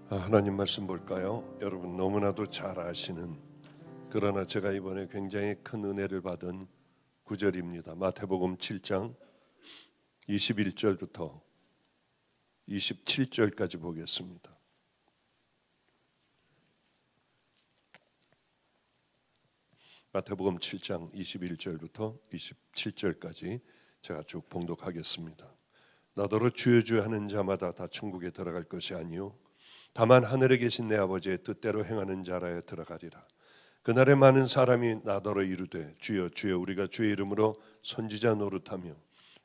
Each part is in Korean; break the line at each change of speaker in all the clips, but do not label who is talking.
하나님 말씀 볼까요? 여러분 너무나도 잘 아시는, 그러나 제가 이번에 굉장히 큰 은혜를 받은 구절입니다. 마태복음 7장 21절부터 27절까지 보겠습니다. 마태복음 7장 21절부터 27절까지 제가 쭉 봉독하겠습니다. 나더러 주여 주여 하는 자마다 다 천국에 들어갈 것이 아니요 다만 하늘에 계신 내 아버지의 뜻대로 행하는 자라야 들어가리라. 그날에 많은 사람이 나더러 이르되 주여 주여 우리가 주의 이름으로 선지자 노릇하며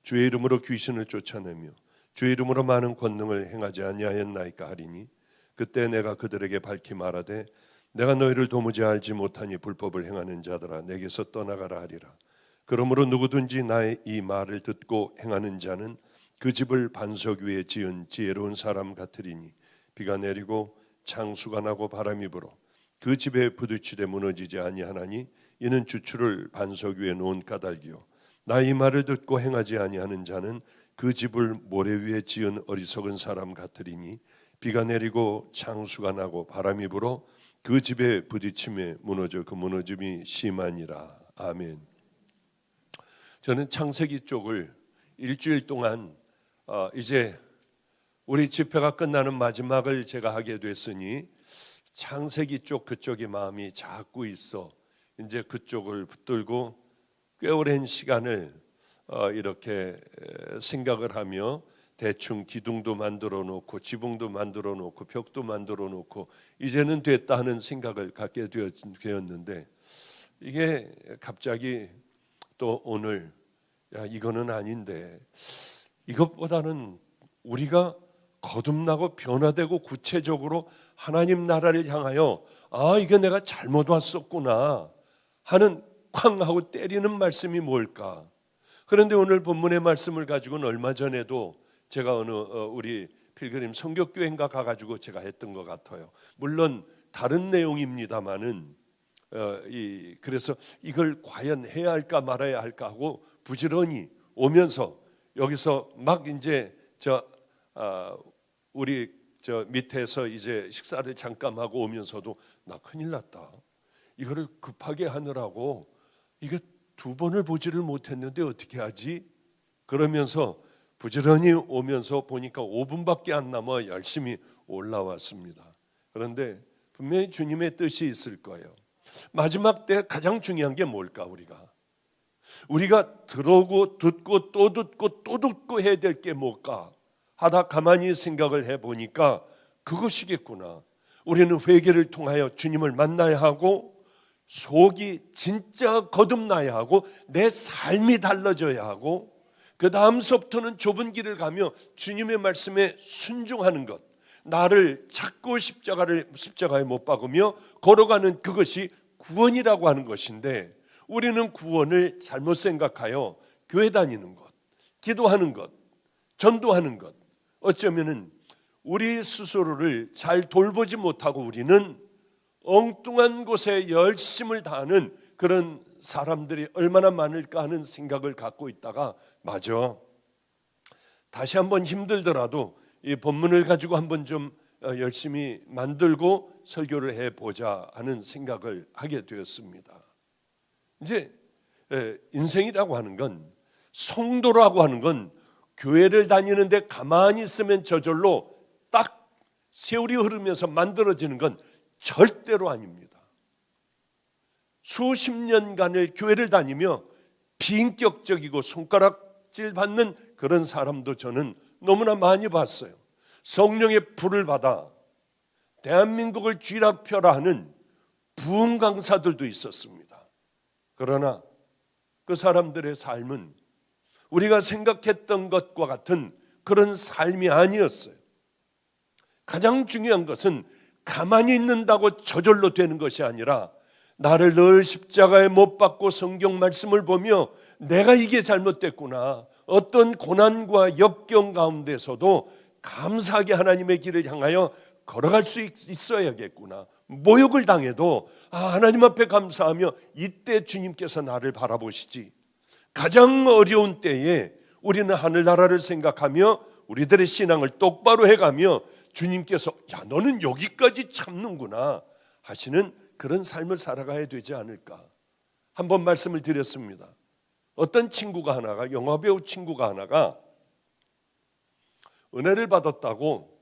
주의 이름으로 귀신을 쫓아내며 주의 이름으로 많은 권능을 행하지 아니하였나이까 하리니 그때 내가 그들에게 밝히 말하되 내가 너희를 도무지 알지 못하니 불법을 행하는 자들아 내게서 떠나가라 하리라. 그러므로 누구든지 나의 이 말을 듣고 행하는 자는 그 집을 반석 위에 지은 지혜로운 사람 같으리니 비가 내리고 창수가 나고 바람이 불어 그 집에 부딪히되 무너지지 아니하나니 이는 주추를 반석 위에 놓은 까닭이요 나 이 말을 듣고 행하지 아니하는 자는 그 집을 모래 위에 지은 어리석은 사람 같으리니 비가 내리고 창수가 나고 바람이 불어 그 집에 부딪힘에 무너져 그 무너짐이 심하니라. 아멘. 저는 창세기 쪽을 일주일 동안 이제 우리 집회가 끝나는 마지막을 제가 하게 됐으니 창세기 쪽 그쪽에 마음이 자꾸 있어. 이제 그쪽을 붙들고 꽤 오랜 시간을 이렇게 생각을 하며 대충 기둥도 만들어 놓고 지붕도 만들어 놓고 벽도 만들어 놓고 이제는 됐다 하는 생각을 갖게 되었는데 이게 갑자기 또 오늘 야 이거는 아닌데 이것보다는 우리가 거듭나고 변화되고 구체적으로 하나님 나라를 향하여 이게 내가 잘못 왔었구나 하는 쾅 하고 때리는 말씀이 뭘까? 그런데 오늘 본문의 말씀을 가지고는 얼마 전에도 제가 어느 우리 필그림 성격교회인가 가가지고 제가 했던 것 같아요. 물론 다른 내용입니다만은 그래서 이걸 과연 해야 할까 말아야 할까 하고 부지런히 오면서 여기서 막 이제 우리 밑에서 이제 식사를 잠깐 하고 오면서도 나 큰일 났다. 이거를 급하게 하느라고 이게 2번을 보지를 못했는데 어떻게 하지? 그러면서 부지런히 오면서 보니까 5분밖에 안 남아 열심히 올라왔습니다. 그런데 분명히 주님의 뜻이 있을 거예요. 마지막 때 가장 중요한 게 뭘까? 우리가 들어오고 듣고 또 듣고 또 듣고 해야 될 게 뭘까? 하다 가만히 생각을 해보니까 그것이겠구나. 우리는 회개를 통하여 주님을 만나야 하고 속이 진짜 거듭나야 하고 내 삶이 달라져야 하고 그 다음서부터는 좁은 길을 가며 주님의 말씀에 순종하는 것, 나를 자꾸 십자가에 못 박으며 걸어가는 그것이 구원이라고 하는 것인데 우리는 구원을 잘못 생각하여 교회 다니는 것, 기도하는 것, 전도하는 것, 어쩌면은 우리 스스로를 잘 돌보지 못하고 우리는 엉뚱한 곳에 열심을 다하는 그런 사람들이 얼마나 많을까 하는 생각을 갖고 있다가 맞아. 다시 한번 힘들더라도 이 본문을 가지고 한번 좀 열심히 만들고 설교를 해보자 하는 생각을 하게 되었습니다. 이제 인생이라고 하는 건, 성도라고 하는 건 교회를 다니는데 가만히 있으면 저절로 딱 세월이 흐르면서 만들어지는 건 절대로 아닙니다. 수십 년간을 교회를 다니며 비인격적이고 손가락질 받는 그런 사람도 저는 너무나 많이 봤어요. 성령의 불을 받아 대한민국을 쥐락펴라하는 부흥 강사들도 있었습니다. 그러나 그 사람들의 삶은 우리가 생각했던 것과 같은 그런 삶이 아니었어요. 가장 중요한 것은 가만히 있는다고 저절로 되는 것이 아니라 나를 늘 십자가에 못 박고 성경 말씀을 보며 내가 이게 잘못됐구나, 어떤 고난과 역경 가운데서도 감사하게 하나님의 길을 향하여 걸어갈 수 있어야겠구나, 모욕을 당해도 하나님 앞에 감사하며 이때 주님께서 나를 바라보시지, 가장 어려운 때에 우리는 하늘나라를 생각하며 우리들의 신앙을 똑바로 해가며 주님께서 야 너는 여기까지 참는구나 하시는 그런 삶을 살아가야 되지 않을까. 한번 말씀을 드렸습니다. 어떤 친구가 하나가, 영화배우 친구가 하나가 은혜를 받았다고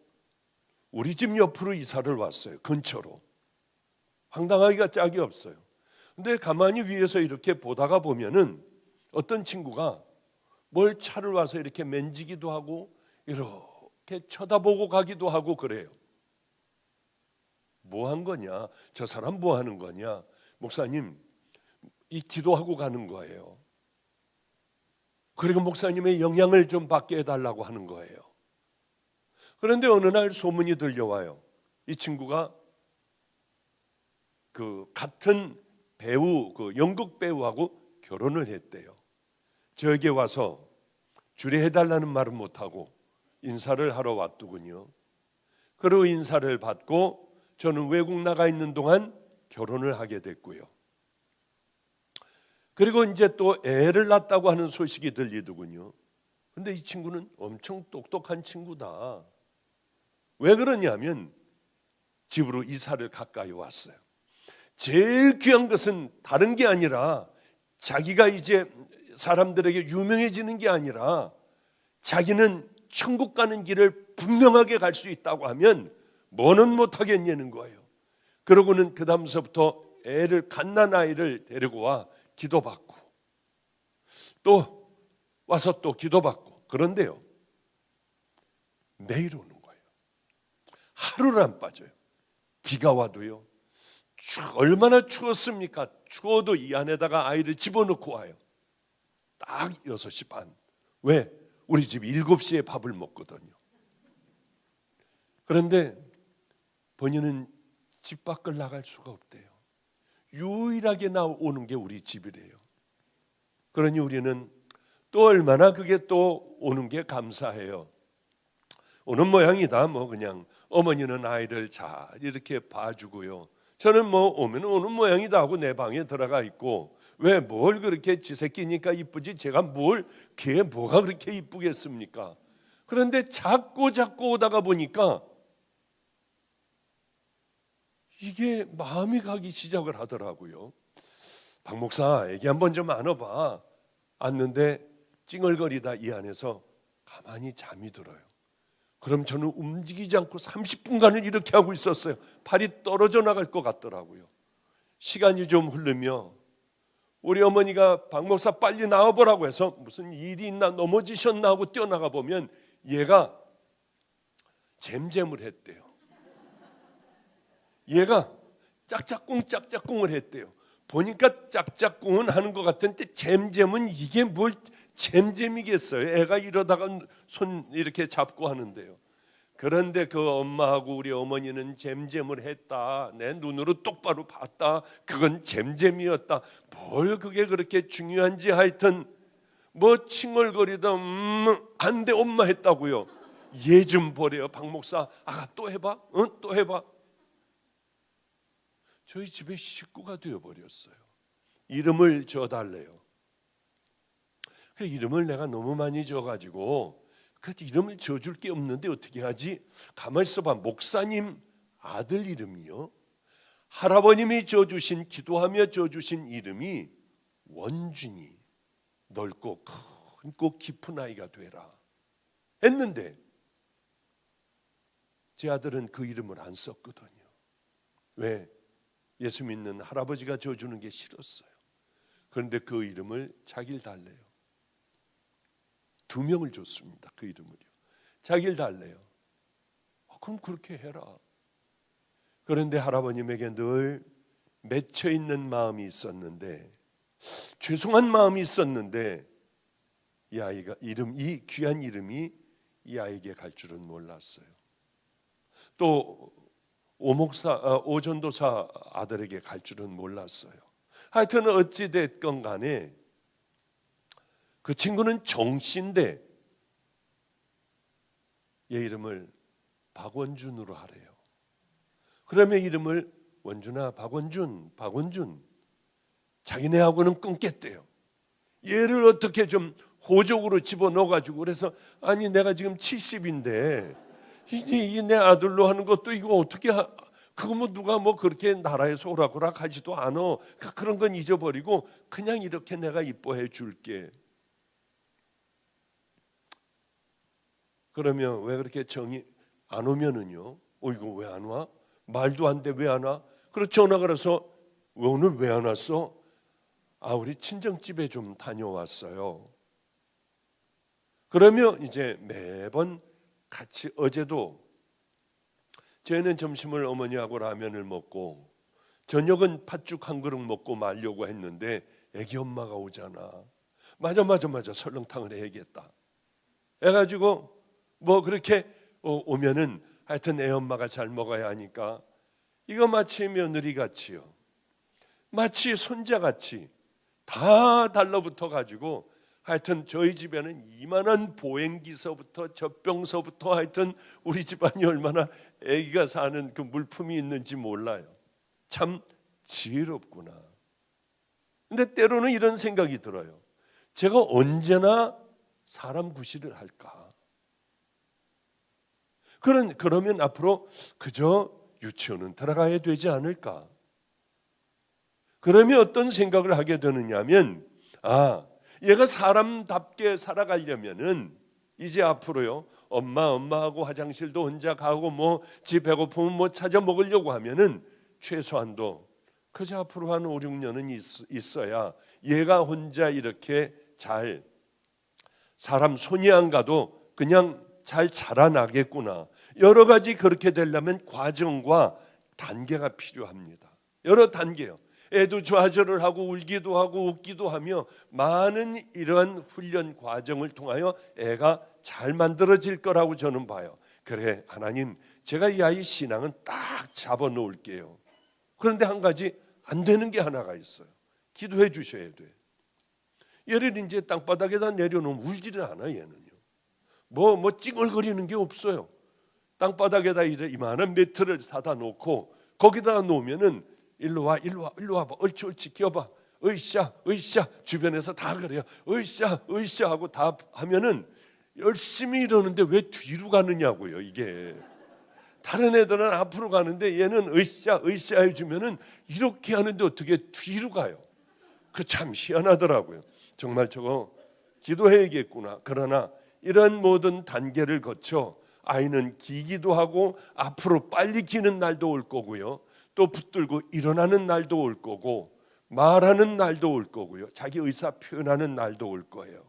우리 집 옆으로 이사를 왔어요. 근처로. 황당하기가 짝이 없어요. 근데 가만히 위에서 이렇게 보다가 보면은 어떤 친구가 뭘 차를 와서 이렇게 만지기도 하고 이렇게 쳐다보고 가기도 하고 그래요. 뭐 한 거냐? 저 사람 뭐 하는 거냐? 목사님, 이 기도하고 가는 거예요. 그리고 목사님의 영향을 좀 받게 해달라고 하는 거예요. 그런데 어느 날 소문이 들려와요. 이 친구가 그 같은 배우, 그 연극 배우하고 결혼을 했대요. 저에게 와서 주례해달라는 말은 못하고 인사를 하러 왔더군요. 그리고 인사를 받고 저는 외국 나가 있는 동안 결혼을 하게 됐고요. 그리고 이제 또 애를 낳았다고 하는 소식이 들리더군요. 근데 이 친구는 엄청 똑똑한 친구다. 왜 그러냐면 집으로 이사를 가까이 왔어요. 제일 귀한 것은 다른 게 아니라 자기가 이제 사람들에게 유명해지는 게 아니라 자기는 천국 가는 길을 분명하게 갈 수 있다고 하면 뭐는 못하겠냐는 거예요. 그러고는 그 다음서부터 애를 갓난아이를 데리고 와 기도받고 또 와서 또 기도받고. 그런데요 매일 오는 거예요. 하루를 안 빠져요. 비가 와도요. 얼마나 추웠습니까? 추워도 이 안에다가 아이를 집어넣고 와요. 딱 6시 반. 왜? 우리 집 7시에 밥을 먹거든요. 그런데 본인은 집 밖을 나갈 수가 없대요. 유일하게 나오는 게 우리 집이래요. 그러니 우리는 또 얼마나 그게 또 오는 게 감사해요. 오는 모양이다. 뭐 그냥 어머니는 아이를 잘 이렇게 봐주고요. 저는 뭐 오면 오는 모양이다 하고 내 방에 들어가 있고, 왜 뭘 그렇게 지 새끼니까 이쁘지 제가 뭘 걔 뭐가 그렇게 이쁘겠습니까? 그런데 자꾸 오다가 보니까 이게 마음이 가기 시작을 하더라고요. 박 목사 애기 한번 좀 안아봐. 안는데 찡얼거리다 이 안에서 가만히 잠이 들어요. 그럼 저는 움직이지 않고 30분간을 이렇게 하고 있었어요. 팔이 떨어져 나갈 것 같더라고요. 시간이 좀 흐르며 우리 어머니가 박 목사 빨리 나와보라고 해서 무슨 일이 있나 넘어지셨나 하고 뛰어나가 보면 얘가 잼잼을 했대요. 얘가 짝짝꿍을 했대요. 보니까 짝짝꿍은 하는 것 같은데 잼잼은 이게 뭘 잼잼이겠어요. 애가 이러다가 손 이렇게 잡고 하는데요. 그런데 그 엄마하고 우리 어머니는 잼잼을 했다. 내 눈으로 똑바로 봤다. 그건 잼잼이었다. 뭘 그게 그렇게 중요한지 하여튼 뭐 칭얼거리다 안 돼 엄마 했다고요. 얘 좀 보래요. 박 목사 또 해봐. 또 해봐. 저희 집에 식구가 되어버렸어요. 이름을 줘달래요. 그 이름을 내가 너무 많이 줘가지고 그 이름을 줘줄 게 없는데 어떻게 하지? 가만히 있어봐. 목사님 아들 이름이요. 할아버님이 줘주신 기도하며 줘주신 이름이 원준이. 넓고 크고 깊은 아이가 되라 했는데 제 아들은 그 이름을 안 썼거든요. 왜? 예수 믿는 할아버지가 줘주는 게 싫었어요. 그런데 그 이름을 자기를 달래요. 2명을 줬습니다. 그 이름을요. 자기를 달래요. 그럼 그렇게 해라. 그런데 할아버님에게 늘 맺혀 있는 마음이 있었는데, 죄송한 마음이 있었는데, 이 아이가 이 귀한 이름이 이 아이에게 갈 줄은 몰랐어요. 또 오전도사 아들에게 갈 줄은 몰랐어요. 하여튼 어찌 됐건 간에 그 친구는 정씨인데 얘 이름을 박원준으로 하래요. 그러면 이름을 원준아, 박원준 자기네하고는 끊겠대요. 얘를 어떻게 좀 호적으로 집어넣어가지고 그래서 아니 내가 지금 70인데 이 내 아들로 하는 것도 이거 어떻게 그거 뭐 누가 뭐 그렇게 나라에서 오락오락 하지도 않아. 그런 건 잊어버리고 그냥 이렇게 내가 이뻐해 줄게. 그러면 왜 그렇게 정이 안 오면은요, 이거 왜 안 와? 말도 안 돼, 왜 안 와? 그래서 전화가 와서 오늘 왜 안 왔어? 우리 친정집에 좀 다녀왔어요. 그러면 이제 매번 같이, 어제도 저희는 점심을 어머니하고 라면을 먹고 저녁은 팥죽 한 그릇 먹고 말려고 했는데 애기 엄마가 오잖아. 맞아 설렁탕을 해야겠다 해가지고 뭐 그렇게 오면은 하여튼 애 엄마가 잘 먹어야 하니까 이거 마치 며느리같이요, 마치 손자같이 다 달라붙어 가지고 하여튼 저희 집에는 이만한 보행기서부터 젖병서부터 하여튼 우리 집안이 얼마나 아기가 사는 그 물품이 있는지 몰라요. 참 지혜롭구나. 근데 때로는 이런 생각이 들어요. 제가 언제나 사람 구실을 할까? 그러면 앞으로 그저 유치원은 들어가야 되지 않을까? 그러면 어떤 생각을 하게 되느냐면 얘가 사람답게 살아가려면은 이제 앞으로요, 엄마하고 화장실도 혼자 가고 뭐 집 배고프면 뭐 찾아 먹으려고 하면은 최소한도 그저 앞으로 한 5, 6년은 있어야 얘가 혼자 이렇게 잘 사람 손이 안 가도 그냥 잘 자라나겠구나. 여러 가지 그렇게 되려면 과정과 단계가 필요합니다. 여러 단계요. 애도 좌절을 하고 울기도 하고 웃기도 하며 많은 이러한 훈련 과정을 통하여 애가 잘 만들어질 거라고 저는 봐요. 그래, 하나님, 제가 이 아이 신앙은 딱 잡아 놓을게요. 그런데 한 가지 안 되는 게 하나가 있어요. 기도해 주셔야 돼. 얘를 이제 땅바닥에다 내려놓으면 울지를 않아. 얘는요, 뭐 찡얼거리는 게 없어요. 땅바닥에다 이만한 매트를 사다 놓고 거기다가 놓으면은 일로 와봐, 옳지 기어봐, 으쌰 주변에서 다 그래요. 으쌰 하고 다 하면은 열심히 이러는데 왜 뒤로 가느냐고요. 이게 다른 애들은 앞으로 가는데 얘는 으쌰 해주면은 이렇게 하는데 어떻게 뒤로 가요? 그 참 희한하더라고요. 정말 저거 기도해야겠구나. 그러나 이런 모든 단계를 거쳐 아이는 기기도 하고 앞으로 빨리 기는 날도 올 거고요, 또 붙들고 일어나는 날도 올 거고 말하는 날도 올 거고요, 자기 의사 표현하는 날도 올 거예요.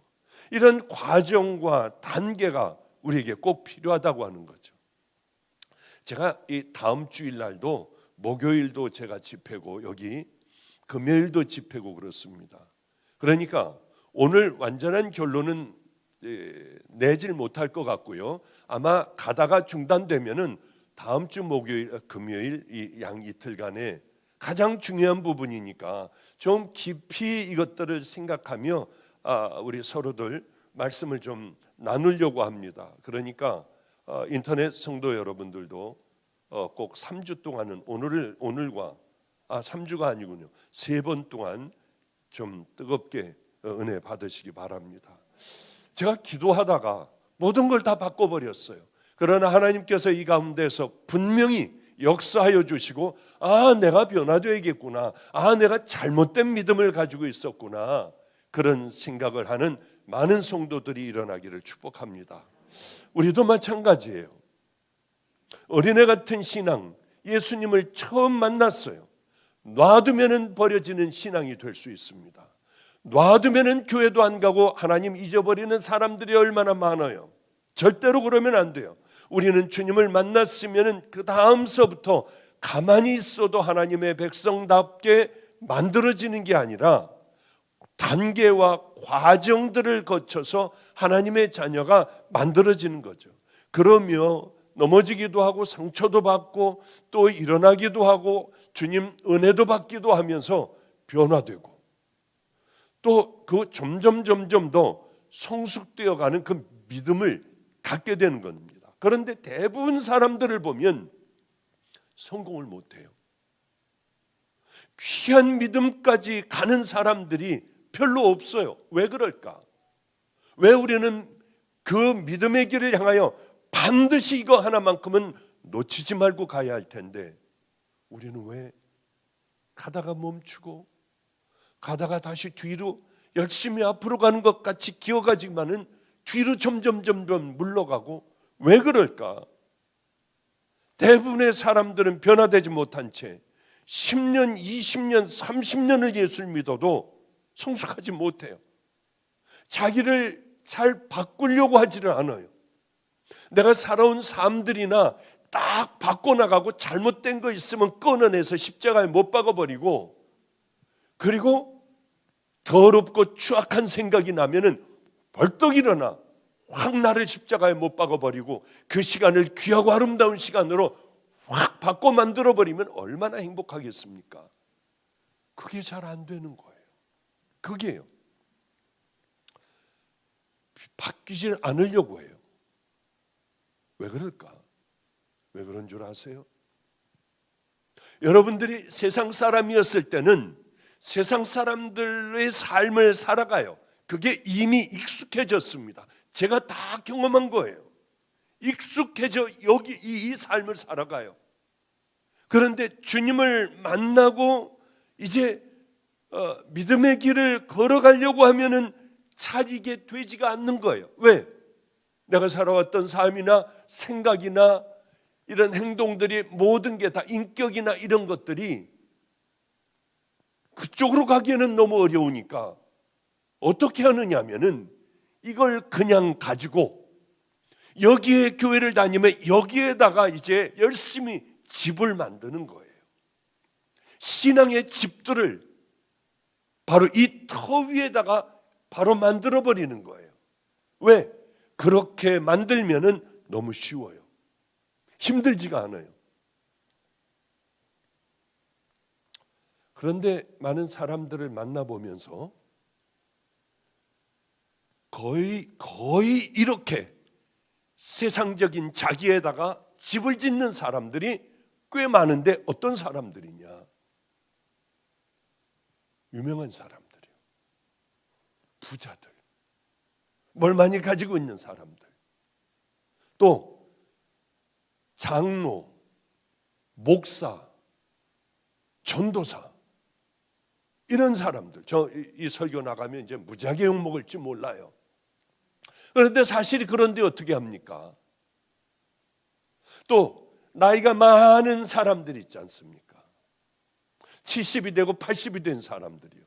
이런 과정과 단계가 우리에게 꼭 필요하다고 하는 거죠. 제가 이 다음 주일 날도 목요일도 제가 집회고 여기 금요일도 집회고 그렇습니다. 그러니까 오늘 완전한 결론은 내질 못할 것 같고요, 아마 가다가 중단되면은 다음 주 목요일, 금요일 이 양 이틀간에 가장 중요한 부분이니까 좀 깊이 이것들을 생각하며 우리 서로들 말씀을 좀 나누려고 합니다. 그러니까 인터넷 성도 여러분들도 꼭 3주 동안은 오늘과 3주가 아니군요, 3번 동안 좀 뜨겁게 은혜 받으시기 바랍니다. 제가 기도하다가 모든 걸 다 바꿔버렸어요. 그러나 하나님께서 이 가운데서 분명히 역사하여 주시고 내가 변화되어야겠구나, 내가 잘못된 믿음을 가지고 있었구나, 그런 생각을 하는 많은 성도들이 일어나기를 축복합니다. 우리도 마찬가지예요. 어린애 같은 신앙, 예수님을 처음 만났어요. 놔두면은 버려지는 신앙이 될 수 있습니다. 놔두면은 교회도 안 가고 하나님 잊어버리는 사람들이 얼마나 많아요. 절대로 그러면 안 돼요. 우리는 주님을 만났으면은 그 다음서부터 가만히 있어도 하나님의 백성답게 만들어지는 게 아니라 단계와 과정들을 거쳐서 하나님의 자녀가 만들어지는 거죠. 그러며 넘어지기도 하고 상처도 받고 또 일어나기도 하고 주님 은혜도 받기도 하면서 변화되고 또 그 점점 더 성숙되어가는 그 믿음을 갖게 되는 겁니다. 그런데 대부분 사람들을 보면 성공을 못해요. 귀한 믿음까지 가는 사람들이 별로 없어요. 왜 그럴까? 왜 우리는 그 믿음의 길을 향하여 반드시 이거 하나만큼은 놓치지 말고 가야 할 텐데 우리는 왜 가다가 멈추고 가다가 다시 뒤로 열심히 앞으로 가는 것 같이 기어가지만은 뒤로 점점 물러가고 왜 그럴까? 대부분의 사람들은 변화되지 못한 채 10년, 20년, 30년을 예수를 믿어도 성숙하지 못해요. 자기를 잘 바꾸려고 하지를 않아요. 내가 살아온 삶들이나 딱 바꿔나가고 잘못된 거 있으면 끊어내서 십자가에 못 박아버리고, 그리고 더럽고 추악한 생각이 나면은 벌떡 일어나 확 나를 십자가에 못 박아버리고 그 시간을 귀하고 아름다운 시간으로 확 바꿔 만들어버리면 얼마나 행복하겠습니까? 그게 잘 안 되는 거예요. 그게요. 바뀌질 않으려고 해요. 왜 그럴까? 왜 그런 줄 아세요? 여러분들이 세상 사람이었을 때는 세상 사람들의 삶을 살아가요. 그게 이미 익숙해졌습니다. 제가 다 경험한 거예요. 익숙해져 여기 이 삶을 살아가요. 그런데 주님을 만나고 이제 믿음의 길을 걸어가려고 하면은 잘 이게 되지가 않는 거예요. 왜? 내가 살아왔던 삶이나 생각이나 이런 행동들이 모든 게 다 인격이나 이런 것들이 그쪽으로 가기에는 너무 어려우니까 어떻게 하느냐 하면은 이걸 그냥 가지고 여기에 교회를 다니면 여기에다가 이제 열심히 집을 만드는 거예요. 신앙의 집들을 바로 이 터 위에다가 바로 만들어 버리는 거예요. 왜? 그렇게 만들면은 너무 쉬워요. 힘들지가 않아요. 그런데 많은 사람들을 만나보면서 거의 이렇게 세상적인 자기에다가 집을 짓는 사람들이 꽤 많은데 어떤 사람들이냐? 유명한 사람들이요. 부자들. 뭘 많이 가지고 있는 사람들. 또 장로, 목사, 전도사 이런 사람들. 저 이 설교 나가면 이제 무지하게 욕먹을지 몰라요. 그런데 사실이 그런데 어떻게 합니까? 또 나이가 많은 사람들 있지 않습니까? 70이 되고 80이 된 사람들이요.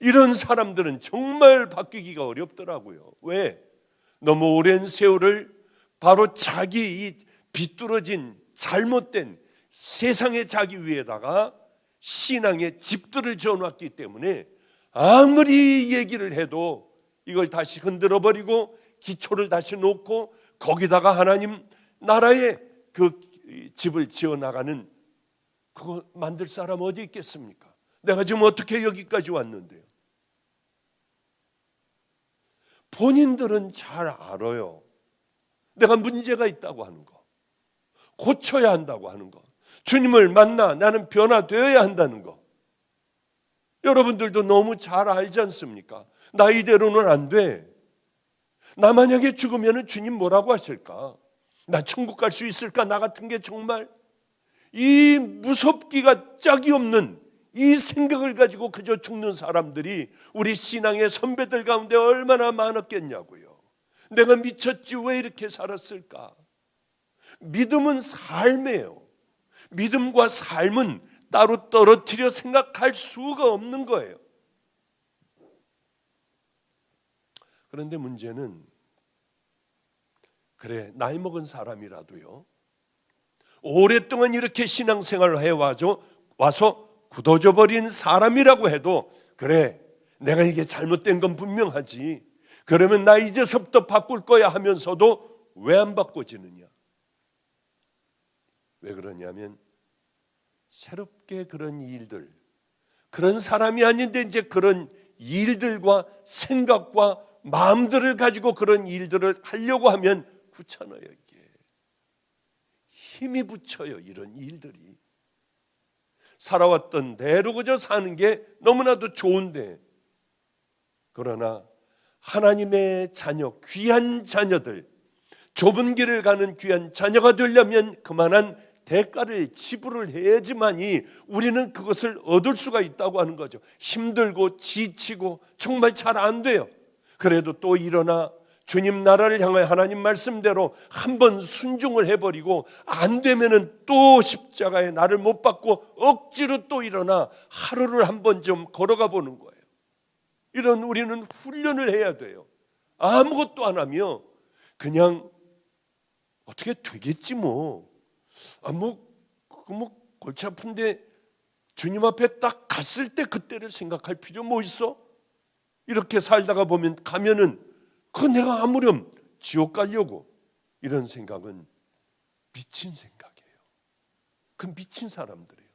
이런 사람들은 정말 바뀌기가 어렵더라고요. 왜? 너무 오랜 세월을 바로 자기 이 비뚤어진 잘못된 세상의 자기 위에다가 신앙의 집들을 지어놨기 때문에 아무리 얘기를 해도 이걸 다시 흔들어 버리고 기초를 다시 놓고 거기다가 하나님 나라의 그 집을 지어나가는 그거 만들 사람 어디 있겠습니까? 내가 지금 어떻게 여기까지 왔는데요? 본인들은 잘 알아요. 내가 문제가 있다고 하는 거, 고쳐야 한다고 하는 거, 주님을 만나 나는 변화되어야 한다는 거. 여러분들도 너무 잘 알지 않습니까? 나이대로는 안 돼. 나 만약에 죽으면 주님 뭐라고 하실까? 나 천국 갈 수 있을까? 나 같은 게 정말 이 무섭기가 짝이 없는 이 생각을 가지고 그저 죽는 사람들이 우리 신앙의 선배들 가운데 얼마나 많았겠냐고요. 내가 미쳤지 왜 이렇게 살았을까? 믿음은 삶이에요. 믿음과 삶은 따로 떨어뜨려 생각할 수가 없는 거예요. 그런데 문제는 그래 나이 먹은 사람이라도요 오랫동안 이렇게 신앙생활을 해와서 굳어져 버린 사람이라고 해도 그래 내가 이게 잘못된 건 분명하지 그러면 나 이제서부터 바꿀 거야 하면서도 왜 안 바꿔지느냐? 왜 그러냐면 새롭게 그런 일들 그런 사람이 아닌데 이제 그런 일들과 생각과 마음들을 가지고 그런 일들을 하려고 하면 귀찮아요. 이게 힘이 붙여요. 이런 일들이 살아왔던 대로 그저 사는 게 너무나도 좋은데 그러나 하나님의 자녀 귀한 자녀들 좁은 길을 가는 귀한 자녀가 되려면 그만한 대가를 지불을 해야지만이 우리는 그것을 얻을 수가 있다고 하는 거죠. 힘들고 지치고 정말 잘 안 돼요. 그래도 또 일어나 주님 나라를 향하여 하나님 말씀대로 한번 순종을 해버리고 안 되면은 또 십자가에 나를 못 박고 억지로 또 일어나 하루를 한번 좀 걸어가 보는 거예요. 이런 우리는 훈련을 해야 돼요. 아무것도 안 하며 그냥 어떻게 되겠지 뭐. 골치 아픈데 주님 앞에 딱 갔을 때 그때를 생각할 필요 뭐 있어? 이렇게 살다가 보면 가면은 그 내가 아무렴 지옥 가려고 이런 생각은 미친 생각이에요. 그 미친 사람들이에요.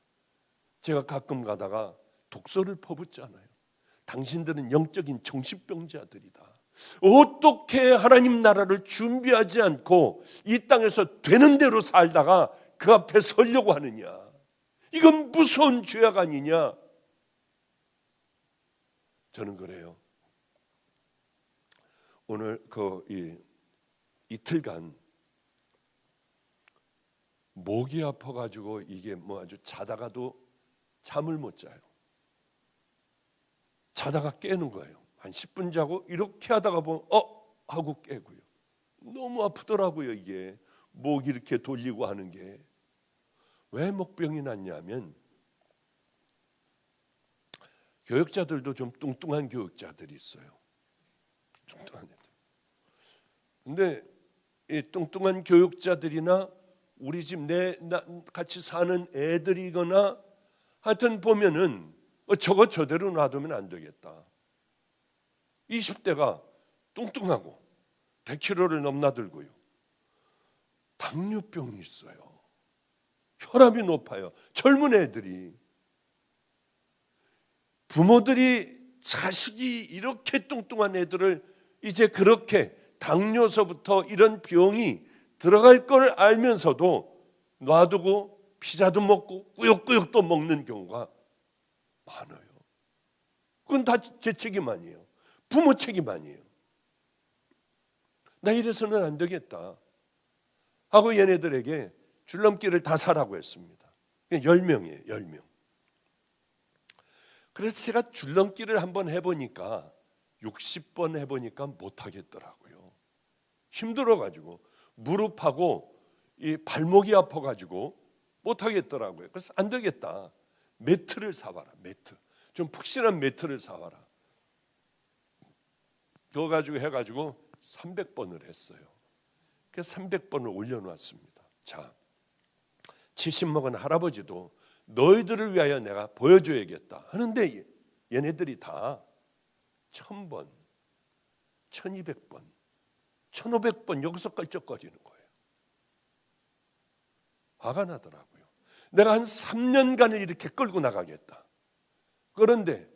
제가 가끔 가다가 독서를 퍼붓잖아요. 당신들은 영적인 정신병자들이다. 어떻게 하나님 나라를 준비하지 않고 이 땅에서 되는 대로 살다가 그 앞에 서려고 하느냐. 이건 무서운 죄악 아니냐. 저는 그래요. 오늘 이틀간 목이 아파가지고 이게 뭐 아주 자다가도 잠을 못 자요. 자다가 깨는 거예요. 한 10분 자고 이렇게 하다가 보면 하고 깨고요. 너무 아프더라고요. 이게 목 이렇게 돌리고 하는 게. 왜 목병이 났냐면 교육자들도 좀 뚱뚱한 교육자들이 있어요. 뚱뚱한 애들. 근데 이 뚱뚱한 교육자들이나 우리 집 같이 사는 애들이거나 하여튼 보면은 저거 저대로 놔두면 안 되겠다. 20대가 뚱뚱하고 100kg를 넘나들고요. 당뇨병이 있어요. 혈압이 높아요. 젊은 애들이. 부모들이 자식이 이렇게 뚱뚱한 애들을 이제 그렇게 당뇨서부터 이런 병이 들어갈 걸 알면서도 놔두고 피자도 먹고 꾸역꾸역 또 먹는 경우가 많아요. 그건 다 제 책임 아니에요. 부모 책임 아니에요. 나 이래서는 안 되겠다 하고 얘네들에게 줄넘기를 다 사라고 했습니다. 10명이에요. 10명. 그래서 제가 줄넘기를 한번 해보니까 60번 해보니까 못하겠더라고요. 힘들어가지고 무릎하고 이 발목이 아파가지고 못하겠더라고요. 그래서 안 되겠다. 매트를 사와라. 매트. 좀 푹신한 매트를 사와라. 그거 가지고 해가지고 300번을 했어요. 그래서 300번을 올려놓았습니다. 자, 70 먹은 할아버지도 너희들을 위하여 내가 보여줘야겠다 하는데 얘네들이 다 1000번, 1200번, 1500번 여기서 껄쩍거리는 거예요. 화가 나더라고요. 내가 한 3년간을 이렇게 끌고 나가겠다. 그런데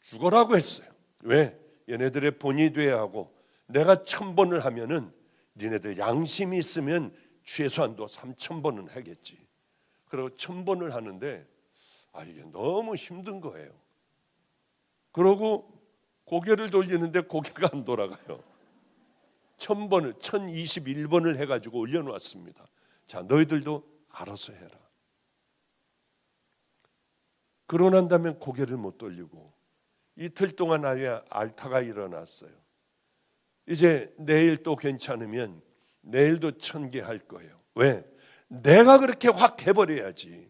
죽어라고 했어요. 왜? 얘네들의 본이 돼야 하고 내가 1000번을 하면은 니네들 양심이 있으면 최소한도 3000번은 하겠지. 그리고 1000번을 하는데 이게 너무 힘든 거예요. 그러고 고개를 돌리는데 고개가 안 돌아가요. 1000번을 1021번을 해가지고 올려놓았습니다. 자, 너희들도 알아서 해라. 그러고 난 다음에 고개를 못 돌리고 이틀 동안 아예 알타가 일어났어요. 이제 내일 또 괜찮으면 내일도 1000개 할 거예요. 왜? 내가 그렇게 확 해버려야지.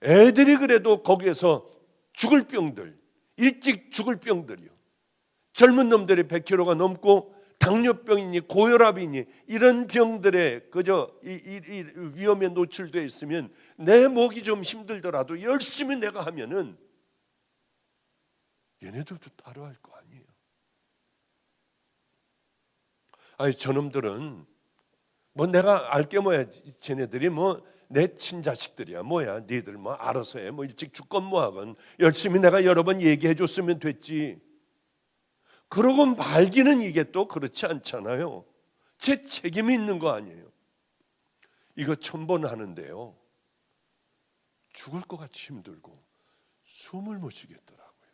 애들이 그래도 거기에서 죽을 병들, 일찍 죽을 병들이요. 젊은 놈들이 100kg가 넘고 당뇨병이니 고혈압이니 이런 병들에 그저 이 위험에 노출되어 있으면 내 목이 좀 힘들더라도 열심히 내가 하면은 얘네들도 따라할 거 아니에요. 저놈들은 뭐 내가 알게 뭐야. 쟤네들이 뭐 내 친자식들이야. 뭐야. 니들 뭐 알아서 해. 뭐 일찍 죽건 뭐하건 열심히 내가 여러 번 얘기해 줬으면 됐지. 그러고 말기는 이게 또 그렇지 않잖아요. 제 책임이 있는 거 아니에요. 이거 1000번 하는데요. 죽을 것 같이 힘들고 숨을 못 쉬겠더라고요.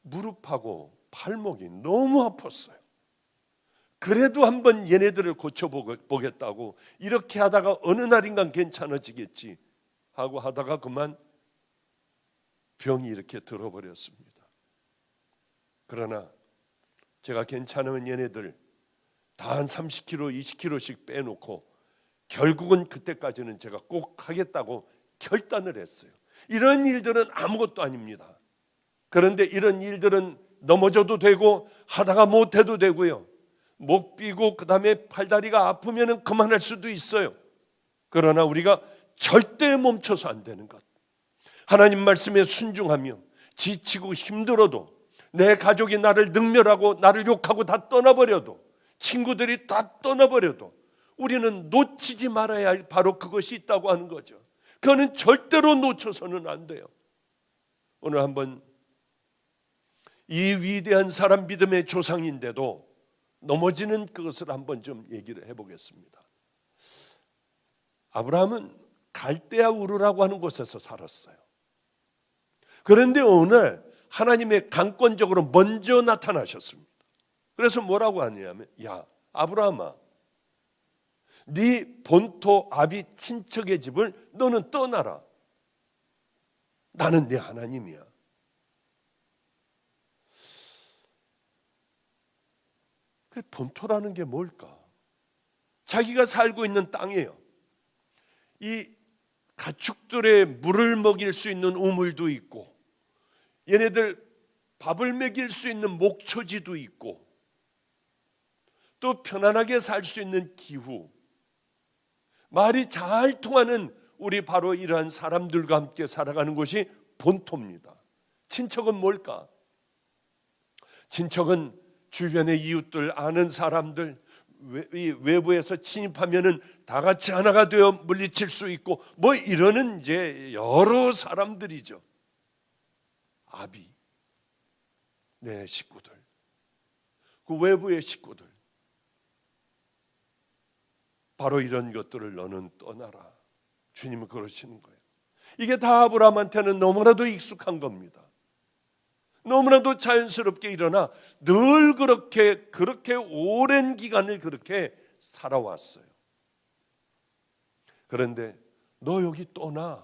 무릎하고 발목이 너무 아팠어요. 그래도 한번 얘네들을 고쳐보겠다고 이렇게 하다가 어느 날인가 괜찮아지겠지 하고 하다가 그만 병이 이렇게 들어버렸습니다. 그러나 제가 괜찮으면 얘네들 다 한 30kg, 20kg씩 빼놓고 결국은 그때까지는 제가 꼭 하겠다고 결단을 했어요. 이런 일들은 아무것도 아닙니다. 그런데 이런 일들은 넘어져도 되고 하다가 못해도 되고요. 목 삐고 그 다음에 팔다리가 아프면 그만할 수도 있어요. 그러나 우리가 절대 멈춰서 안 되는 것, 하나님 말씀에 순종하며 지치고 힘들어도 내 가족이 나를 능멸하고 나를 욕하고 다 떠나버려도, 친구들이 다 떠나버려도 우리는 놓치지 말아야 할 바로 그것이 있다고 하는 거죠. 그거는 절대로 놓쳐서는 안 돼요. 오늘 한번 이 위대한 사람, 믿음의 조상인데도 넘어지는 그것을 한번 좀 얘기를 해보겠습니다. 아브라함은 갈대아 우르라고 하는 곳에서 살았어요. 그런데 오늘 하나님의 강권적으로 먼저 나타나셨습니다. 그래서 뭐라고 하냐면, 야 아브라함아, 네 본토 아비 친척의 집을 너는 떠나라. 나는 네 하나님이야. 그 본토라는 게 뭘까? 자기가 살고 있는 땅이에요. 이 가축들의 물을 먹일 수 있는 우물도 있고, 얘네들 밥을 먹일 수 있는 목초지도 있고, 또 편안하게 살 수 있는 기후, 말이 잘 통하는 우리 바로 이러한 사람들과 함께 살아가는 곳이 본토입니다. 친척은 뭘까? 친척은 주변의 이웃들, 아는 사람들, 외부에서 침입하면은 다 같이 하나가 되어 물리칠 수 있고 뭐 이러는 이제 여러 사람들이죠. 아비, 내 식구들, 그 외부의 식구들, 바로 이런 것들을 너는 떠나라. 주님은 그러시는 거예요. 이게 다 아브라함한테는 너무나도 익숙한 겁니다. 너무나도 자연스럽게 일어나 늘 그렇게 오랜 기간을 그렇게 살아왔어요. 그런데 너 여기 떠나.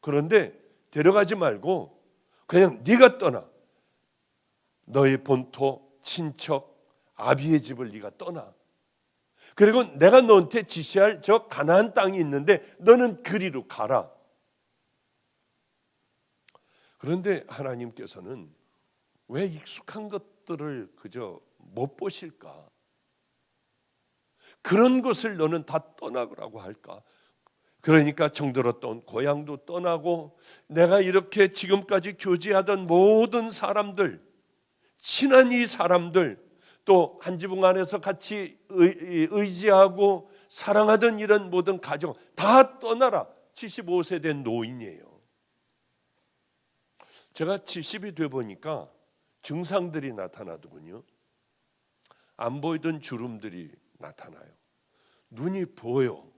그런데 데려가지 말고 그냥 네가 떠나. 너의 본토, 친척, 아비의 집을 네가 떠나. 그리고 내가 너한테 지시할 저 가나안 땅이 있는데 너는 그리로 가라. 그런데 하나님께서는 왜 익숙한 것들을 그저 못 보실까? 그런 것을 너는 다 떠나라고 할까? 그러니까 정들었던 고향도 떠나고 내가 이렇게 지금까지 교제하던 모든 사람들, 친한 이 사람들, 또 한 지붕 안에서 같이 의지하고 사랑하던 이런 모든 가정 다 떠나라. 75세 된 노인이에요. 제가 70이 돼 보니까 증상들이 나타나더군요. 안 보이던 주름들이 나타나요. 눈이 부어요.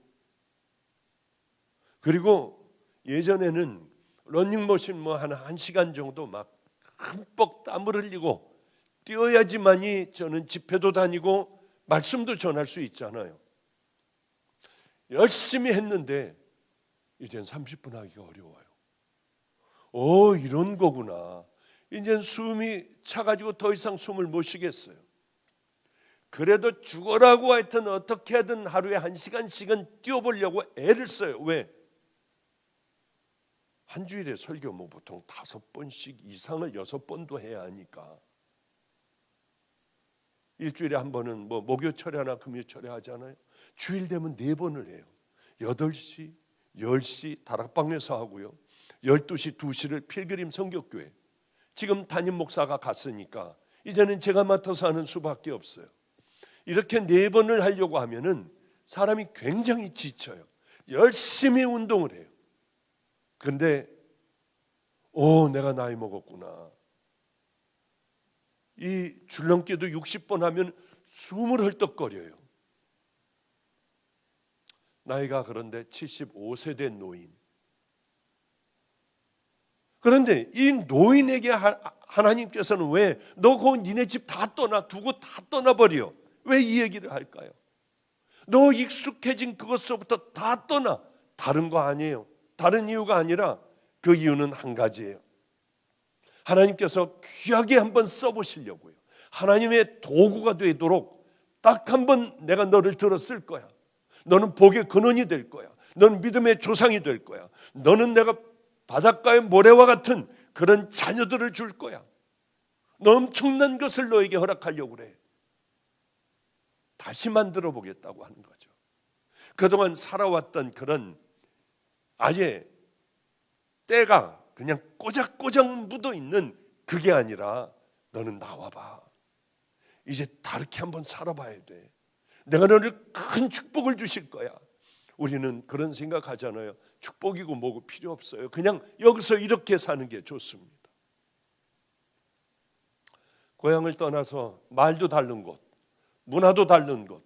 그리고 예전에는 러닝머신 한 1시간 정도 막 흠뻑 땀을 흘리고 뛰어야지만이 저는 집회도 다니고 말씀도 전할 수 있잖아요. 열심히 했는데 이젠 30분 하기가 어려워요. 이런 거구나. 이젠 숨이 차가지고 더 이상 숨을 못 쉬겠어요. 그래도 죽어라고 하여튼 어떻게 하든 하루에 1시간씩은 뛰어보려고 애를 써요. 왜? 한 주일에 설교 보통 5번씩 이상을 6번도 해야 하니까. 일주일에 한 번은 목요철에 하나 금요철에 하잖아요. 주일 되면 4번을 해요. 8시, 10시 다락방에서 하고요. 12시, 2시를 필그림 성격교회. 지금 담임 목사가 갔으니까 이제는 제가 맡아서 하는 수밖에 없어요. 이렇게 4번을 하려고 하면은 사람이 굉장히 지쳐요. 열심히 운동을 해요. 그런데 내가 나이 먹었구나. 이 줄넘기도 60번 하면 숨을 헐떡거려요. 나이가 그런데 75세 된 노인. 그런데 이 노인에게 하나님께서는 왜 너 그 니네 집 다 두고 다 떠나버려. 왜 이 얘기를 할까요? 너 익숙해진 그것서부터 다 떠나. 다른 거 아니에요. 다른 이유가 아니라 그 이유는 한 가지예요. 하나님께서 귀하게 한번 써보시려고요. 하나님의 도구가 되도록 딱 한번 내가 너를 들었을 거야. 너는 복의 근원이 될 거야. 너는 믿음의 조상이 될 거야. 너는 내가 바닷가의 모래와 같은 그런 자녀들을 줄 거야. 너 엄청난 것을 너에게 허락하려고 그래. 다시 만들어 보겠다고 하는 거죠. 그동안 살아왔던 그런 아예 때가 그냥 꼬작꼬작 묻어있는 그게 아니라 너는 나와봐. 이제 다르게 한번 살아봐야 돼. 내가 너를 큰 축복을 주실 거야. 우리는 그런 생각하잖아요. 축복이고 뭐고 필요 없어요. 그냥 여기서 이렇게 사는 게 좋습니다. 고향을 떠나서 말도 다른 곳, 문화도 다른 곳,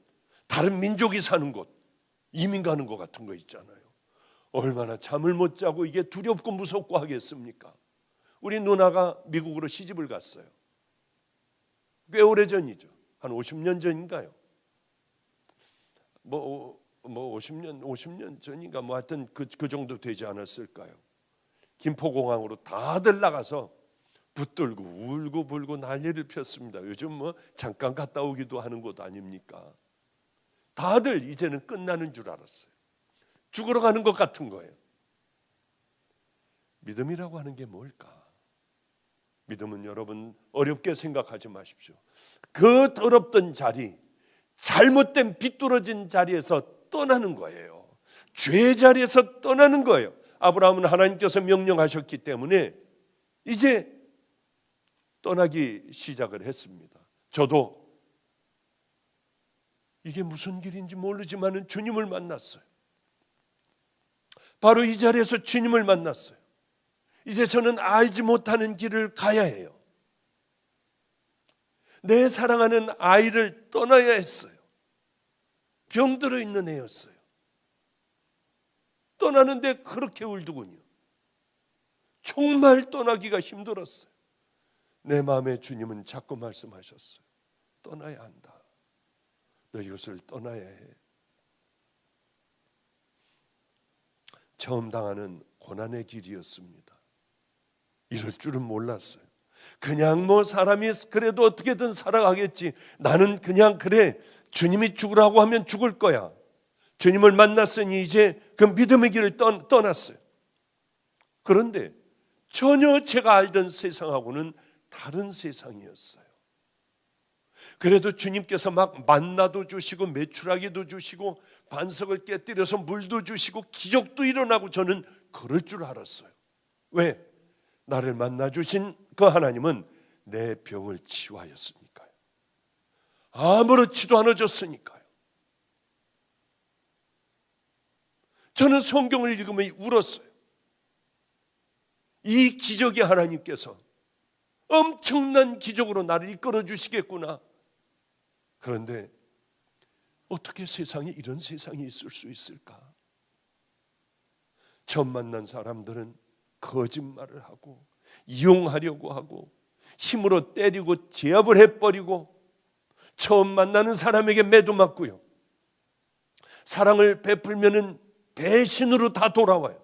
다른 민족이 사는 곳, 이민 가는 것 같은 거 있잖아요. 얼마나 잠을 못 자고 이게 두렵고 무섭고 하겠습니까? 우리 누나가 미국으로 시집을 갔어요. 꽤 오래전이죠. 한 50년 전인가요? 뭐 50년 전인가 뭐 하여튼 그 정도 되지 않았을까요? 김포공항으로 다들 나가서 붙들고 울고 불고 난리를 폈습니다. 요즘 뭐 잠깐 갔다 오기도 하는 곳 아닙니까? 다들 이제는 끝나는 줄 알았어요. 죽으러 가는 것 같은 거예요. 믿음이라고 하는 게 뭘까? 믿음은 여러분 어렵게 생각하지 마십시오. 그 더럽던 자리, 잘못된 비뚤어진 자리에서 떠나는 거예요. 죄의 자리에서 떠나는 거예요. 아브라함은 하나님께서 명령하셨기 때문에 이제 떠나기 시작을 했습니다. 저도 이게 무슨 길인지 모르지만 주님을 만났어요. 바로 이 자리에서 주님을 만났어요. 이제 저는 알지 못하는 길을 가야 해요. 내 사랑하는 아이를 떠나야 했어요. 병들어 있는 애였어요. 떠나는데 그렇게 울더군요. 정말 떠나기가 힘들었어요. 내 마음에 주님은 자꾸 말씀하셨어요. 떠나야 한다. 너 이것을 떠나야 해. 처음 당하는 고난의 길이었습니다. 이럴 줄은 몰랐어요. 그냥 뭐 사람이 그래도 어떻게든 살아가겠지. 나는 그냥 그래. 주님이 죽으라고 하면 죽을 거야. 주님을 만났으니 이제 그 믿음의 길을 떠났어요. 그런데 전혀 제가 알던 세상하고는 다른 세상이었어요. 그래도 주님께서 막 만나도 주시고 메추라기도 주시고 반석을 깨뜨려서 물도 주시고 기적도 일어나고 저는 그럴 줄 알았어요. 왜? 나를 만나 주신 그 하나님은 내 병을 치유하였으니까요. 아무렇지도 않아졌으니까요. 저는 성경을 읽으면 울었어요. 이 기적의 하나님께서 엄청난 기적으로 나를 이끌어 주시겠구나. 그런데 어떻게 세상에 이런 세상이 있을 수 있을까? 처음 만난 사람들은 거짓말을 하고 이용하려고 하고 힘으로 때리고 제압을 해버리고 처음 만나는 사람에게 매도맞고요. 사랑을 베풀면은 배신으로 다 돌아와요.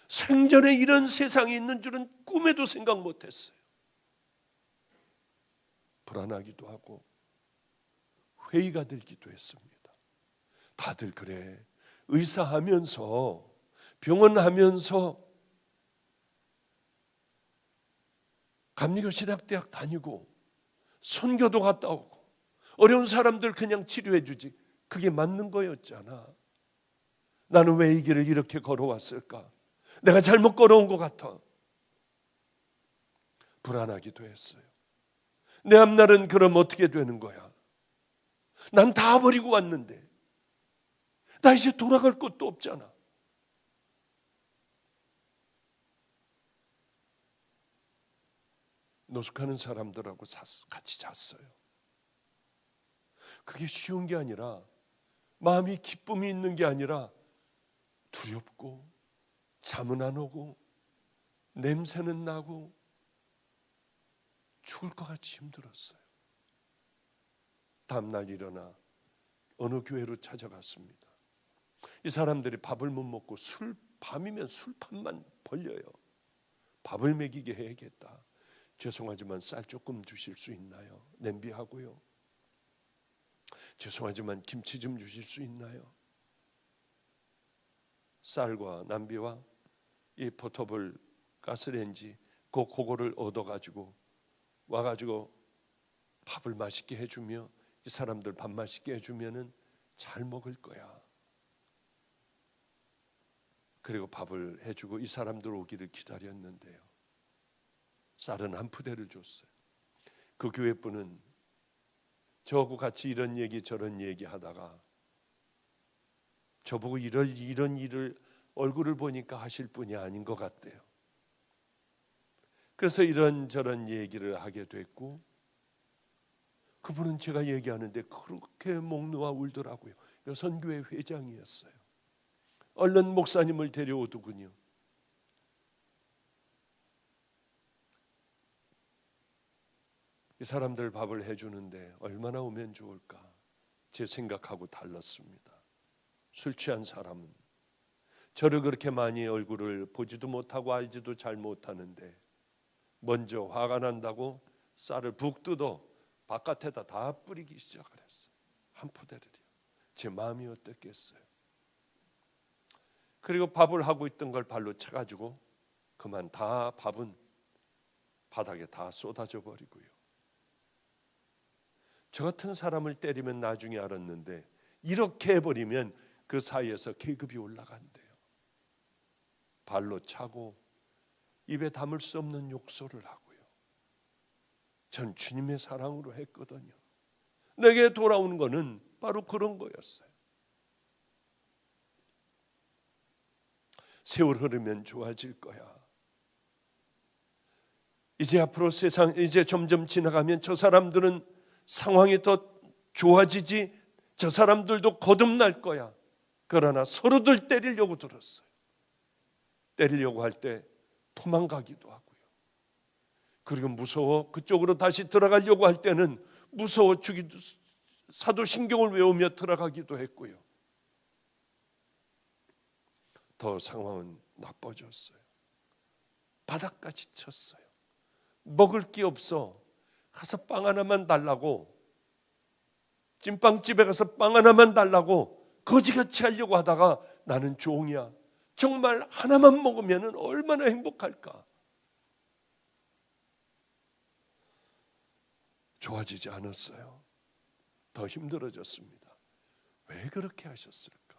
생전에 이런 세상이 있는 줄은 꿈에도 생각 못했어요. 불안하기도 하고 회의가 들기도 했습니다. 다들 그래. 의사하면서 병원하면서 감리교신학대학 다니고 선교도 갔다 오고 어려운 사람들 그냥 치료해 주지. 그게 맞는 거였잖아. 나는 왜 이 길을 이렇게 걸어왔을까? 내가 잘못 걸어온 것 같아. 불안하기도 했어요. 내 앞날은 그럼 어떻게 되는 거야? 난 다 버리고 왔는데 나 이제 돌아갈 곳도 없잖아. 노숙하는 사람들하고 같이 잤어요. 그게 쉬운 게 아니라 마음이 기쁨이 있는 게 아니라 두렵고 잠은 안 오고 냄새는 나고 죽을 것 같이 힘들었어요. 다음날 일어나 어느 교회로 찾아갔습니다. 이 사람들이 밥을 못 먹고 밤이면 술판만 벌려요. 밥을 먹이게 해야겠다. 죄송하지만 쌀 조금 주실 수 있나요? 냄비하고요. 죄송하지만 김치 좀 주실 수 있나요? 쌀과 냄비와 이 포터블 가스레인지 그거를 얻어가지고 와가지고 밥을 맛있게 해주며 이 사람들 밥 맛있게 해주면은 잘 먹을 거야. 그리고 밥을 해주고 이 사람들 오기를 기다렸는데요. 쌀은 한 푸대를 줬어요. 그 교회 분은 저하고 같이 이런 얘기 저런 얘기 하다가 저보고 이런 일을 얼굴을 보니까 하실 분이 아닌 것 같대요. 그래서 이런저런 얘기를 하게 됐고, 그분은 제가 얘기하는데 그렇게 목 놓아 울더라고요. 여선교회 회장이었어요. 얼른 목사님을 데려오더군요. 이 사람들 밥을 해주는데 얼마나 오면 좋을까? 제 생각하고 달랐습니다. 술 취한 사람은 저를 그렇게 많이 얼굴을 보지도 못하고 알지도 잘 못하는데 먼저 화가 난다고 쌀을 북 뜯어 바깥에다 다 뿌리기 시작을 했어요. 한 포대를요. 제 마음이 어땠겠어요? 그리고 밥을 하고 있던 걸 발로 쳐가지고 그만 다 밥은 바닥에 다 쏟아져 버리고요. 저 같은 사람을 때리면 나중에 알았는데 이렇게 해버리면 그 사이에서 계급이 올라간대요. 발로 차고 입에 담을 수 없는 욕설을 하고요. 전 주님의 사랑으로 했거든요. 내게 돌아오는 거는 바로 그런 거였어요. 세월 흐르면 좋아질 거야. 이제 앞으로 세상 이제 점점 지나가면 저 사람들은 상황이 더 좋아지지, 저 사람들도 거듭날 거야. 그러나 서로들 때리려고 들었어요. 때리려고 할 때 도망가기도 하고요. 그리고 무서워 그쪽으로 다시 들어가려고 할 때는 무서워 죽이도 사도신경을 외우며 들어가기도 했고요. 더 상황은 나빠졌어요. 바닥까지 쳤어요. 먹을 게 없어 가서 빵 하나만 달라고, 찐빵집에 가서 빵 하나만 달라고 거지같이 하려고 하다가 나는 종이야. 정말 하나만 먹으면 얼마나 행복할까. 좋아지지 않았어요. 더 힘들어졌습니다. 왜 그렇게 하셨을까?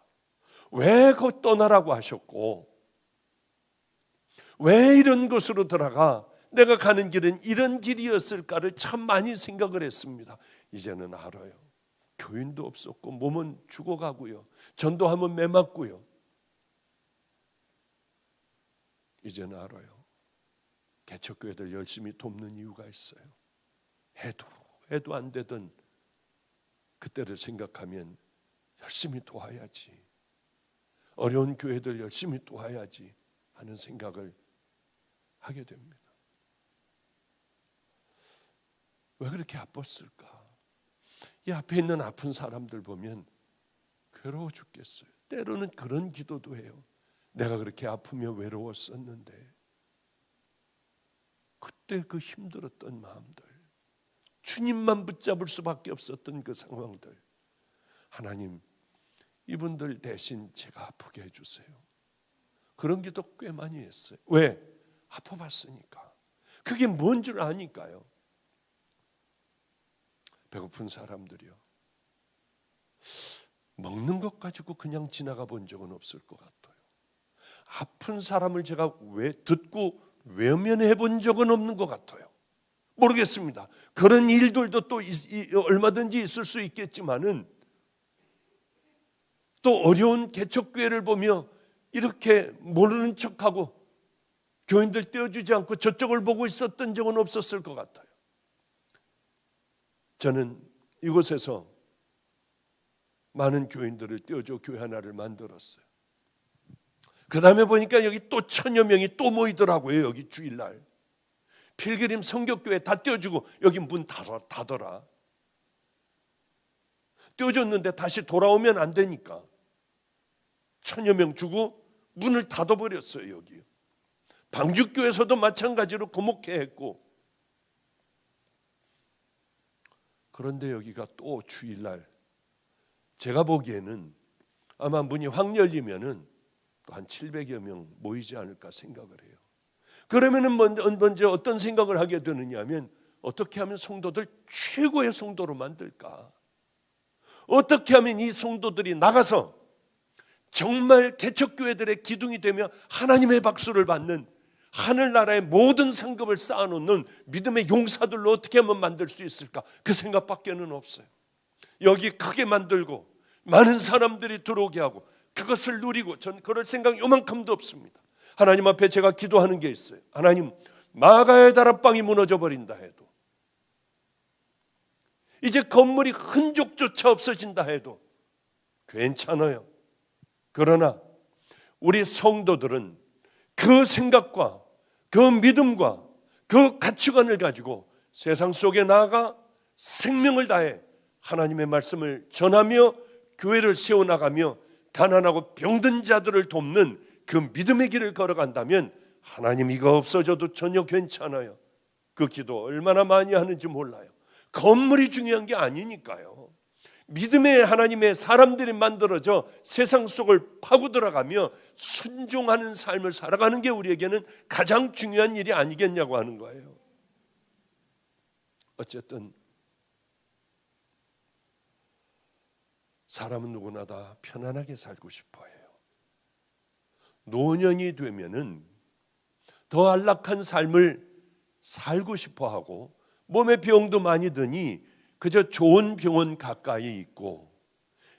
왜 곧 떠나라고 하셨고, 왜 이런 곳으로 들어가? 내가 가는 길은 이런 길이었을까를 참 많이 생각을 했습니다. 이제는 알아요. 교인도 없었고 몸은 죽어가고요. 전도하면 매맞고요. 이제는 알아요. 개척교회들 열심히 돕는 이유가 있어요. 해도 안 되던 그때를 생각하면 열심히 도와야지, 어려운 교회들 열심히 도와야지 하는 생각을 하게 됩니다. 왜 그렇게 아팠을까? 이 앞에 있는 아픈 사람들 보면 괴로워 죽겠어요. 때로는 그런 기도도 해요. 내가 그렇게 아프며 외로웠었는데 그때 그 힘들었던 마음들, 주님만 붙잡을 수밖에 없었던 그 상황들, 하나님 이분들 대신 제가 아프게 해주세요. 그런 기도 꽤 많이 했어요. 왜? 아파봤으니까. 그게 뭔 줄 아니까요. 배고픈 사람들이요, 먹는 것 가지고 그냥 지나가 본 적은 없을 것 같아요. 아픈 사람을 제가 듣고 외면해 본 적은 없는 것 같아요. 모르겠습니다. 그런 일들도 또 얼마든지 있을 수 있겠지만은, 또 어려운 개척교회를 보며 이렇게 모르는 척하고 교인들 떼어주지 않고 저쪽을 보고 있었던 적은 없었을 것 같아요. 저는 이곳에서 많은 교인들을 떼어줘 교회 하나를 만들었어요. 그 다음에 보니까 여기 또 1000여 명이 또 모이더라고요. 여기 주일날 필그림 성격교회 다 떼어주고 여기 문 닫더라. 떼어줬는데 다시 돌아오면 안 되니까 1000여 명 주고 문을 닫아버렸어요. 여기 방주교에서도 마찬가지로 고목회 했고, 그런데 여기가 또 주일날 제가 보기에는 아마 문이 확 열리면은 또 한 700여 명 모이지 않을까 생각을 해요. 그러면은 먼저 어떤 생각을 하게 되느냐 하면, 어떻게 하면 성도들 최고의 성도로 만들까? 어떻게 하면 이 성도들이 나가서 정말 개척교회들의 기둥이 되며 하나님의 박수를 받는, 하늘나라의 모든 상급을 쌓아놓는 믿음의 용사들로 어떻게 하면 만들 수 있을까? 그 생각밖에는 없어요. 여기 크게 만들고 많은 사람들이 들어오게 하고 그것을 누리고, 전 그럴 생각 요만큼도 없습니다. 하나님 앞에 제가 기도하는 게 있어요. 하나님, 마가의 다락방이 무너져 버린다 해도, 이제 건물이 흔적조차 없어진다 해도 괜찮아요. 그러나 우리 성도들은 그 생각과 그 믿음과 그 가치관을 가지고 세상 속에 나아가 생명을 다해 하나님의 말씀을 전하며 교회를 세워나가며 가난하고 병든 자들을 돕는 그 믿음의 길을 걸어간다면, 하나님 이거 없어져도 전혀 괜찮아요. 그 기도 얼마나 많이 하는지 몰라요. 건물이 중요한 게 아니니까요. 믿음의 하나님의 사람들이 만들어져 세상 속을 파고 들어가며 순종하는 삶을 살아가는 게 우리에게는 가장 중요한 일이 아니겠냐고 하는 거예요. 어쨌든 사람은 누구나 다 편안하게 살고 싶어 해요. 노년이 되면은 더 안락한 삶을 살고 싶어 하고, 몸에 병도 많이 드니 그저 좋은 병원 가까이 있고,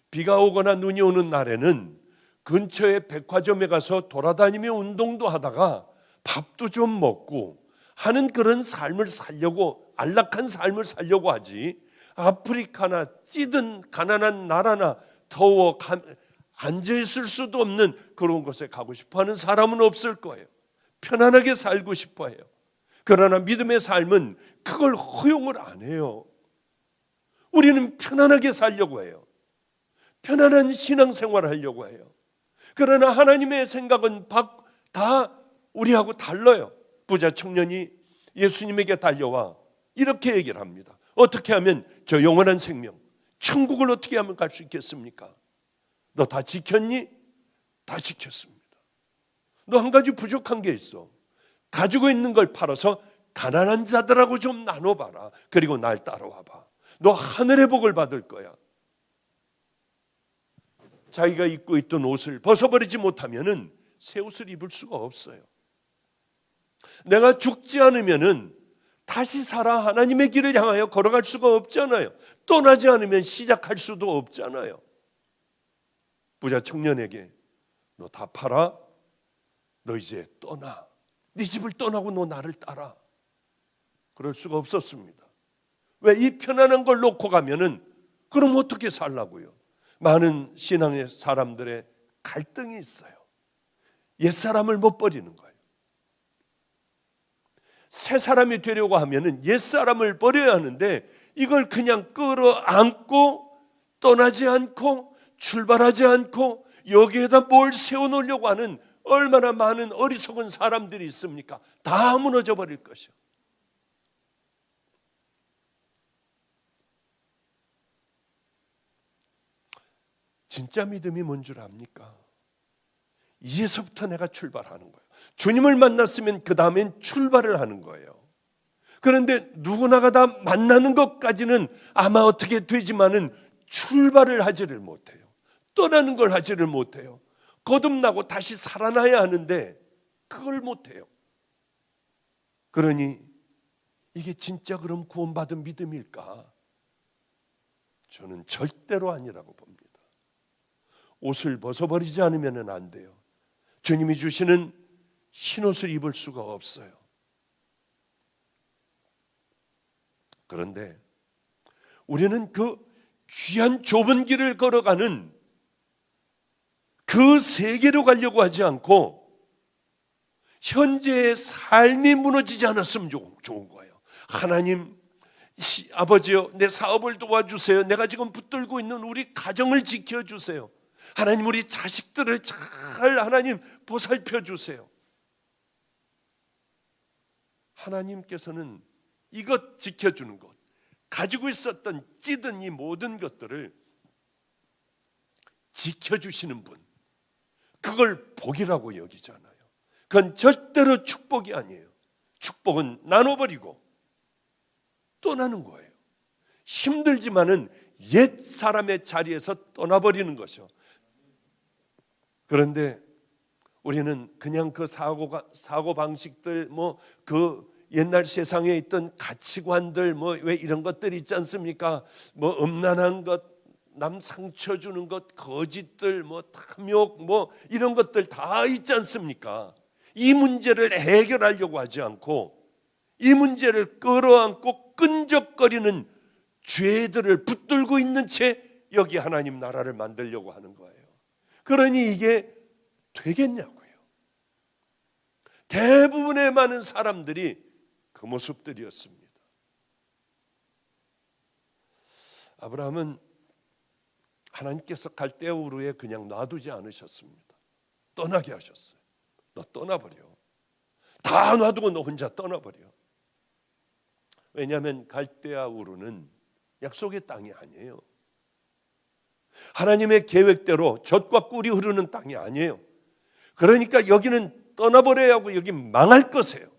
비가 오거나 눈이 오는 날에는 근처의 백화점에 가서 돌아다니며 운동도 하다가 밥도 좀 먹고 하는 그런 삶을 살려고, 안락한 삶을 살려고 하지, 아프리카나 찌든 가난한 나라나 더워 앉아있을 수도 없는 그런 곳에 가고 싶어하는 사람은 없을 거예요. 편안하게 살고 싶어해요. 그러나 믿음의 삶은 그걸 허용을 안 해요. 우리는 편안하게 살려고 해요. 편안한 신앙생활을 하려고 해요. 그러나 하나님의 생각은 다 우리하고 달라요. 부자 청년이 예수님에게 달려와 이렇게 얘기를 합니다. 어떻게 하면 저 영원한 생명, 천국을 어떻게 하면 갈 수 있겠습니까? 너 다 지켰니? 다 지켰습니다. 너 한 가지 부족한 게 있어. 가지고 있는 걸 팔아서 가난한 자들하고 좀 나눠봐라. 그리고 날 따라와봐. 너 하늘의 복을 받을 거야. 자기가 입고 있던 옷을 벗어버리지 못하면은 새 옷을 입을 수가 없어요. 내가 죽지 않으면은 다시 살아 하나님의 길을 향하여 걸어갈 수가 없잖아요. 떠나지 않으면 시작할 수도 없잖아요. 부자 청년에게 너 다 팔아. 너 이제 떠나. 네 집을 떠나고 너 나를 따라. 그럴 수가 없었습니다. 왜? 이 편안한 걸 놓고 가면은 그럼 어떻게 살라고요? 많은 신앙의 사람들의 갈등이 있어요. 옛사람을 못 버리는 거예요. 새 사람이 되려고 하면은 옛사람을 버려야 하는데, 이걸 그냥 끌어안고 떠나지 않고 출발하지 않고 여기에다 뭘 세워놓으려고 하는 얼마나 많은 어리석은 사람들이 있습니까? 다 무너져 버릴 것이요. 진짜 믿음이 뭔 줄 압니까? 이제서부터 내가 출발하는 거예요. 주님을 만났으면 그 다음엔 출발을 하는 거예요. 그런데 누구나가 다 만나는 것까지는 아마 어떻게 되지만은 출발을 하지를 못해요. 떠나는 걸 하지를 못해요. 거듭나고 다시 살아나야 하는데 그걸 못해요. 그러니 이게 진짜 그럼 구원받은 믿음일까? 저는 절대로 아니라고 봅니다. 옷을 벗어버리지 않으면 안 돼요. 주님이 주시는 흰옷을 입을 수가 없어요. 그런데 우리는 그 귀한 좁은 길을 걸어가는 그 세계로 가려고 하지 않고 현재의 삶이 무너지지 않았으면 좋은 거예요. 하나님, 아버지요, 내 사업을 도와주세요. 내가 지금 붙들고 있는 우리 가정을 지켜주세요. 하나님, 우리 자식들을 잘 하나님 보살펴 주세요. 하나님께서는 이것 지켜주는 것, 가지고 있었던 찌든 이 모든 것들을 지켜주시는 분, 그걸 복이라고 여기잖아요. 그건 절대로 축복이 아니에요. 축복은 나눠버리고 떠나는 거예요. 힘들지만은 옛 사람의 자리에서 떠나버리는 것이요. 그런데 우리는 그냥 그 사고 방식들, 그 옛날 세상에 있던 가치관들, 왜 이런 것들 있지 않습니까? 음란한 것, 남 상처 주는 것, 거짓들, 탐욕, 이런 것들 다 있지 않습니까? 이 문제를 해결하려고 하지 않고 이 문제를 끌어안고 끈적거리는 죄들을 붙들고 있는 채 여기 하나님 나라를 만들려고 하는 거예요. 그러니 이게 되겠냐고요. 대부분의 많은 사람들이 그 모습들이었습니다. 아브라함은 하나님께서 갈대아 우르에 그냥 놔두지 않으셨습니다. 떠나게 하셨어요. 너 떠나버려. 다 놔두고 너 혼자 떠나버려. 왜냐하면 갈대아 우르는 약속의 땅이 아니에요. 하나님의 계획대로 젖과 꿀이 흐르는 땅이 아니에요. 그러니까 여기는 떠나버려야 하고 여기 망할 것이에요.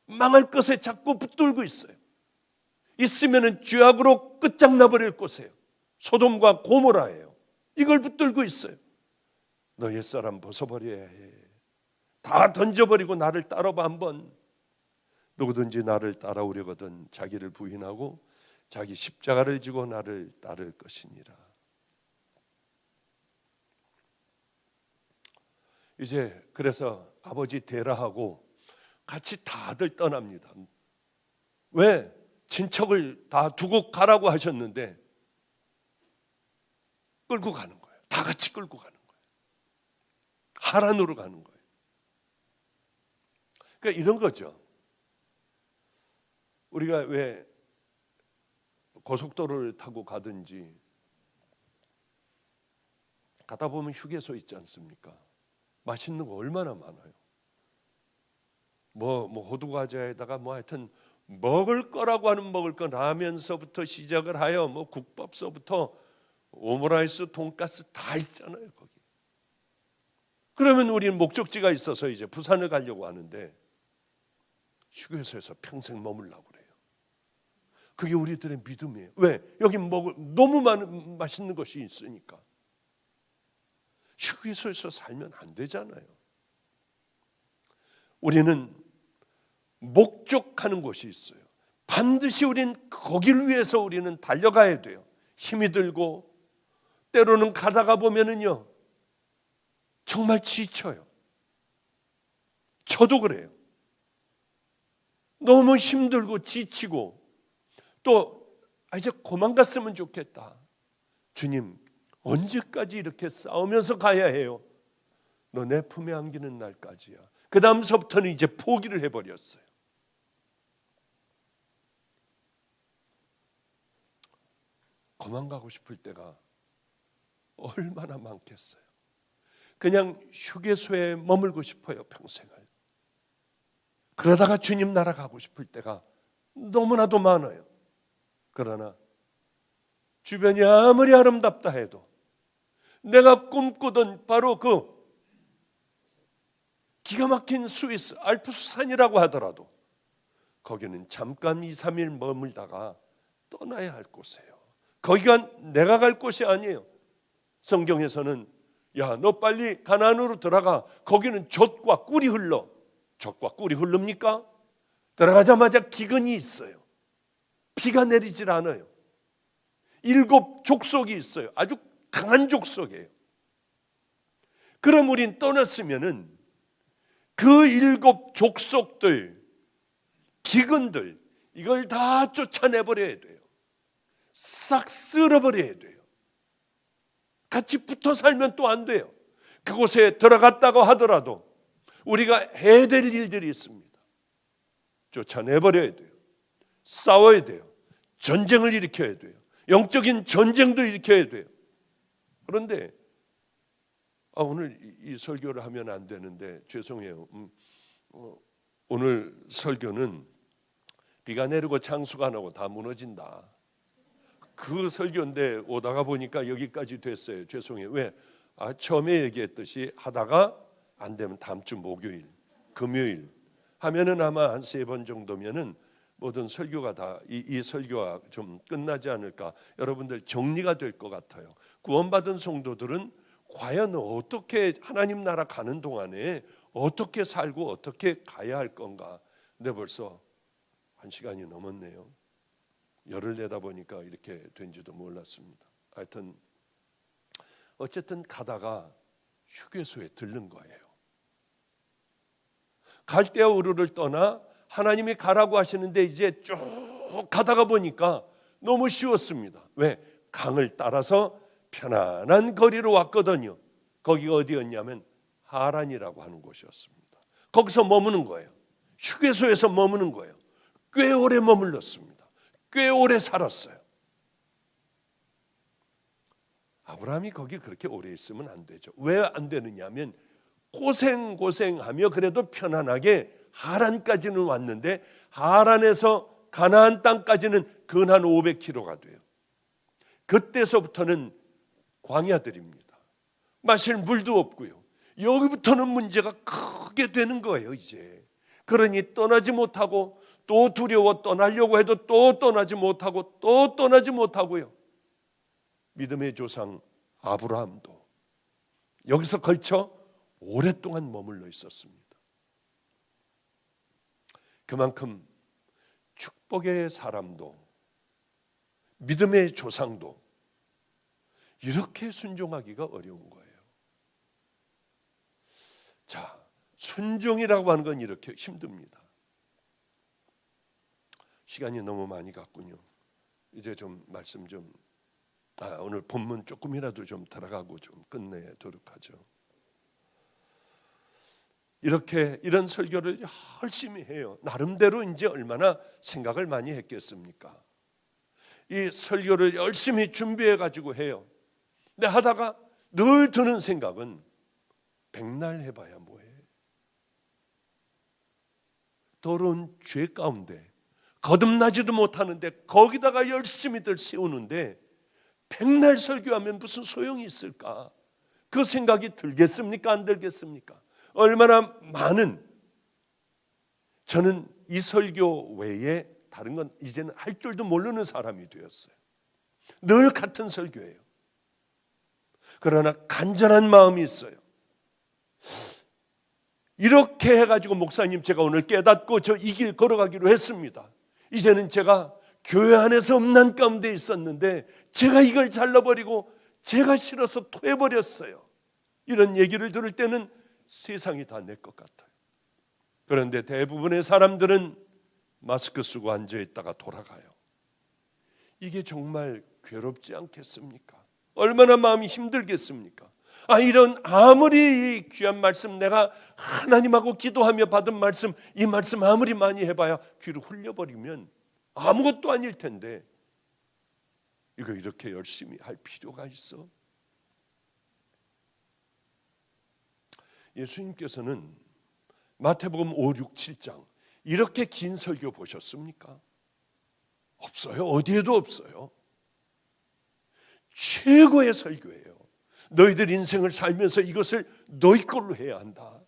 망할 것에 자꾸 붙들고 있어요. 있으면은 죄악으로 끝장나버릴 곳이에요. 소돔과 고모라예요. 이걸 붙들고 있어요. 너 옛사람 벗어버려야 해. 다 던져버리고 나를 따라봐 한번. 누구든지 나를 따라오려거든 자기를 부인하고 자기 십자가를 지고 나를 따를 것이니라. 이제 그래서 아버지 데라하고 같이 다들 떠납니다. 왜? 친척을 다 두고 가라고 하셨는데 끌고 가는 거예요. 다 같이 끌고 가는 거예요. 하란으로 가는 거예요. 그러니까 이런 거죠. 우리가 왜 고속도로를 타고 가든지 가다 보면 휴게소 있지 않습니까? 맛있는 거 얼마나 많아요. 호두 과자에다가 하여튼 먹을 거라고 하는 먹을 거, 라면서부터 시작을 하여 국밥서부터 오므라이스, 돈가스 다 있잖아요 거기. 그러면 우리는 목적지가 있어서 이제 부산을 가려고 하는데 휴게소에서 평생 머물라고 그래요. 그게 우리들의 믿음이에요. 왜? 여기 너무 많은 맛있는 것이 있으니까. 휴게소에서 살면 안 되잖아요. 우리는 목적하는 곳이 있어요. 반드시 우리는 거기를 위해서 우리는 달려가야 돼요. 힘이 들고 때로는 가다가 보면은요 정말 지쳐요. 저도 그래요. 너무 힘들고 지치고 또 이제 그만 갔으면 좋겠다. 주님, 언제까지 이렇게 싸우면서 가야 해요? 너 내 품에 안기는 날까지야. 그 다음서부터는 이제 포기를 해버렸어요. 그만 가고 싶을 때가 얼마나 많겠어요. 그냥 휴게소에 머물고 싶어요, 평생을. 그러다가 주님 나라 가고 싶을 때가 너무나도 많아요. 그러나 주변이 아무리 아름답다 해도 내가 꿈꾸던 바로 그 기가 막힌 스위스 알프스산이라고 하더라도 거기는 잠깐 2-3일 머물다가 떠나야 할 곳이에요. 거기가 내가 갈 곳이 아니에요. 성경에서는 야, 너 빨리 가나안으로 들어가. 거기는 젖과 꿀이 흘러. 젖과 꿀이 흐릅니까? 들어가자마자 기근이 있어요. 비가 내리질 않아요. 7 족속이 있어요. 아주 강한 족속이에요. 그럼 우린 떠났으면은 그 7 족속들, 기근들, 이걸 다 쫓아내버려야 돼요. 싹 쓸어버려야 돼요. 같이 붙어 살면 또 안 돼요. 그곳에 들어갔다고 하더라도 우리가 해야 될 일들이 있습니다. 쫓아내버려야 돼요. 싸워야 돼요. 전쟁을 일으켜야 돼요. 영적인 전쟁도 일으켜야 돼요. 그런데 오늘 이 설교를 하면 안 되는데 죄송해요. 오늘 설교는 비가 내리고 창수가 안 오고 다 무너진다. 그 설교인데 오다가 보니까 여기까지 됐어요. 죄송해요. 왜? 처음에 얘기했듯이 하다가 안 되면 다음 주 목요일, 금요일 하면은 아마 한 3번 정도면은 모든 설교가 다 이 설교가 좀 끝나지 않을까. 여러분들 정리가 될 것 같아요. 구원받은 성도들은 과연 어떻게 하나님 나라 가는 동안에 어떻게 살고 어떻게 가야 할 건가. 근데 벌써 1시간이 넘었네요. 열을 내다 보니까 이렇게 된지도 몰랐습니다. 하여튼 어쨌든 가다가 휴게소에 들른 거예요. 갈대아 우르를 떠나 하나님이 가라고 하시는데 이제 쭉 가다가 보니까 너무 쉬웠습니다. 왜? 강을 따라서 편안한 거리로 왔거든요. 거기가 어디였냐면 하란이라고 하는 곳이었습니다. 거기서 머무는 거예요. 휴게소에서 머무는 거예요. 꽤 오래 머물렀습니다. 꽤 오래 살았어요. 아브라함이 거기 그렇게 오래 있으면 안 되죠. 왜 안 되느냐면 고생하며 그래도 편안하게 하란까지는 왔는데 하란에서 가나안 땅까지는 근 한 500km가 돼요. 그때서부터는 광야들입니다. 마실 물도 없고요. 여기부터는 문제가 크게 되는 거예요. 이제 그러니 떠나지 못하고 또 두려워 떠나려고 해도 또 떠나지 못하고 또 떠나지 못하고요. 믿음의 조상 아브라함도 여기서 걸쳐 오랫동안 머물러 있었습니다. 그만큼 축복의 사람도 믿음의 조상도 이렇게 순종하기가 어려운 거예요. 자, 순종이라고 하는 건 이렇게 힘듭니다. 시간이 너무 많이 갔군요. 이제 좀 말씀 좀 오늘 본문 조금이라도 좀 들어가고 좀 끝내도록 하죠. 이런 설교를 열심히 해요. 나름대로 이제 얼마나 생각을 많이 했겠습니까? 이 설교를 열심히 준비해 가지고 해요. 근데 하다가 늘 드는 생각은 백날 해봐야 뭐해? 더러운 죄 가운데 거듭나지도 못하는데 거기다가 열심히들 세우는데 백날 설교하면 무슨 소용이 있을까? 그 생각이 들겠습니까? 안 들겠습니까? 얼마나 많은, 저는 이 설교 외에 다른 건 이제는 할 줄도 모르는 사람이 되었어요. 늘 같은 설교예요. 그러나 간절한 마음이 있어요. 이렇게 해가지고 목사님 제가 오늘 깨닫고 저 이 길 걸어가기로 했습니다. 이제는 제가 교회 안에서 음란 가운데 있었는데 제가 이걸 잘라버리고 제가 싫어서 토해버렸어요. 이런 얘기를 들을 때는 세상이 다 내 것 같아요. 그런데 대부분의 사람들은 마스크 쓰고 앉아있다가 돌아가요. 이게 정말 괴롭지 않겠습니까? 얼마나 마음이 힘들겠습니까? 이런 아무리 이 귀한 말씀, 내가 하나님하고 기도하며 받은 말씀, 이 말씀 아무리 많이 해봐야 귀를 흘려버리면 아무것도 아닐 텐데 이거 이렇게 열심히 할 필요가 있어? 예수님께서는 마태복음 5, 6, 7장 이렇게 긴 설교 보셨습니까? 없어요. 어디에도 없어요. 최고의 설교예요. 너희들 인생을 살면서 이것을 너희 걸로 해야 한다.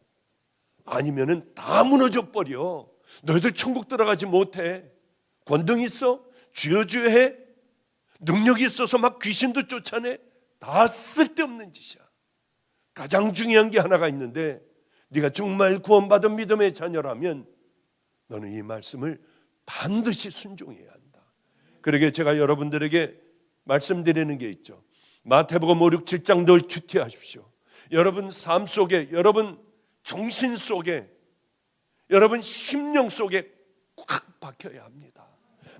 아니면은 다 무너져 버려. 너희들 천국 들어가지 못해. 권능 있어? 주여 해? 능력이 있어서 막 귀신도 쫓아내? 다 쓸데없는 짓이야. 가장 중요한 게 하나가 있는데 네가 정말 구원받은 믿음의 자녀라면 너는 이 말씀을 반드시 순종해야 한다. 그러게 제가 여러분들에게 말씀드리는 게 있죠. 마태복음 5, 6, 7장 늘 큐티하십시오. 여러분 삶 속에, 여러분 정신 속에, 여러분 심령 속에 꽉 박혀야 합니다.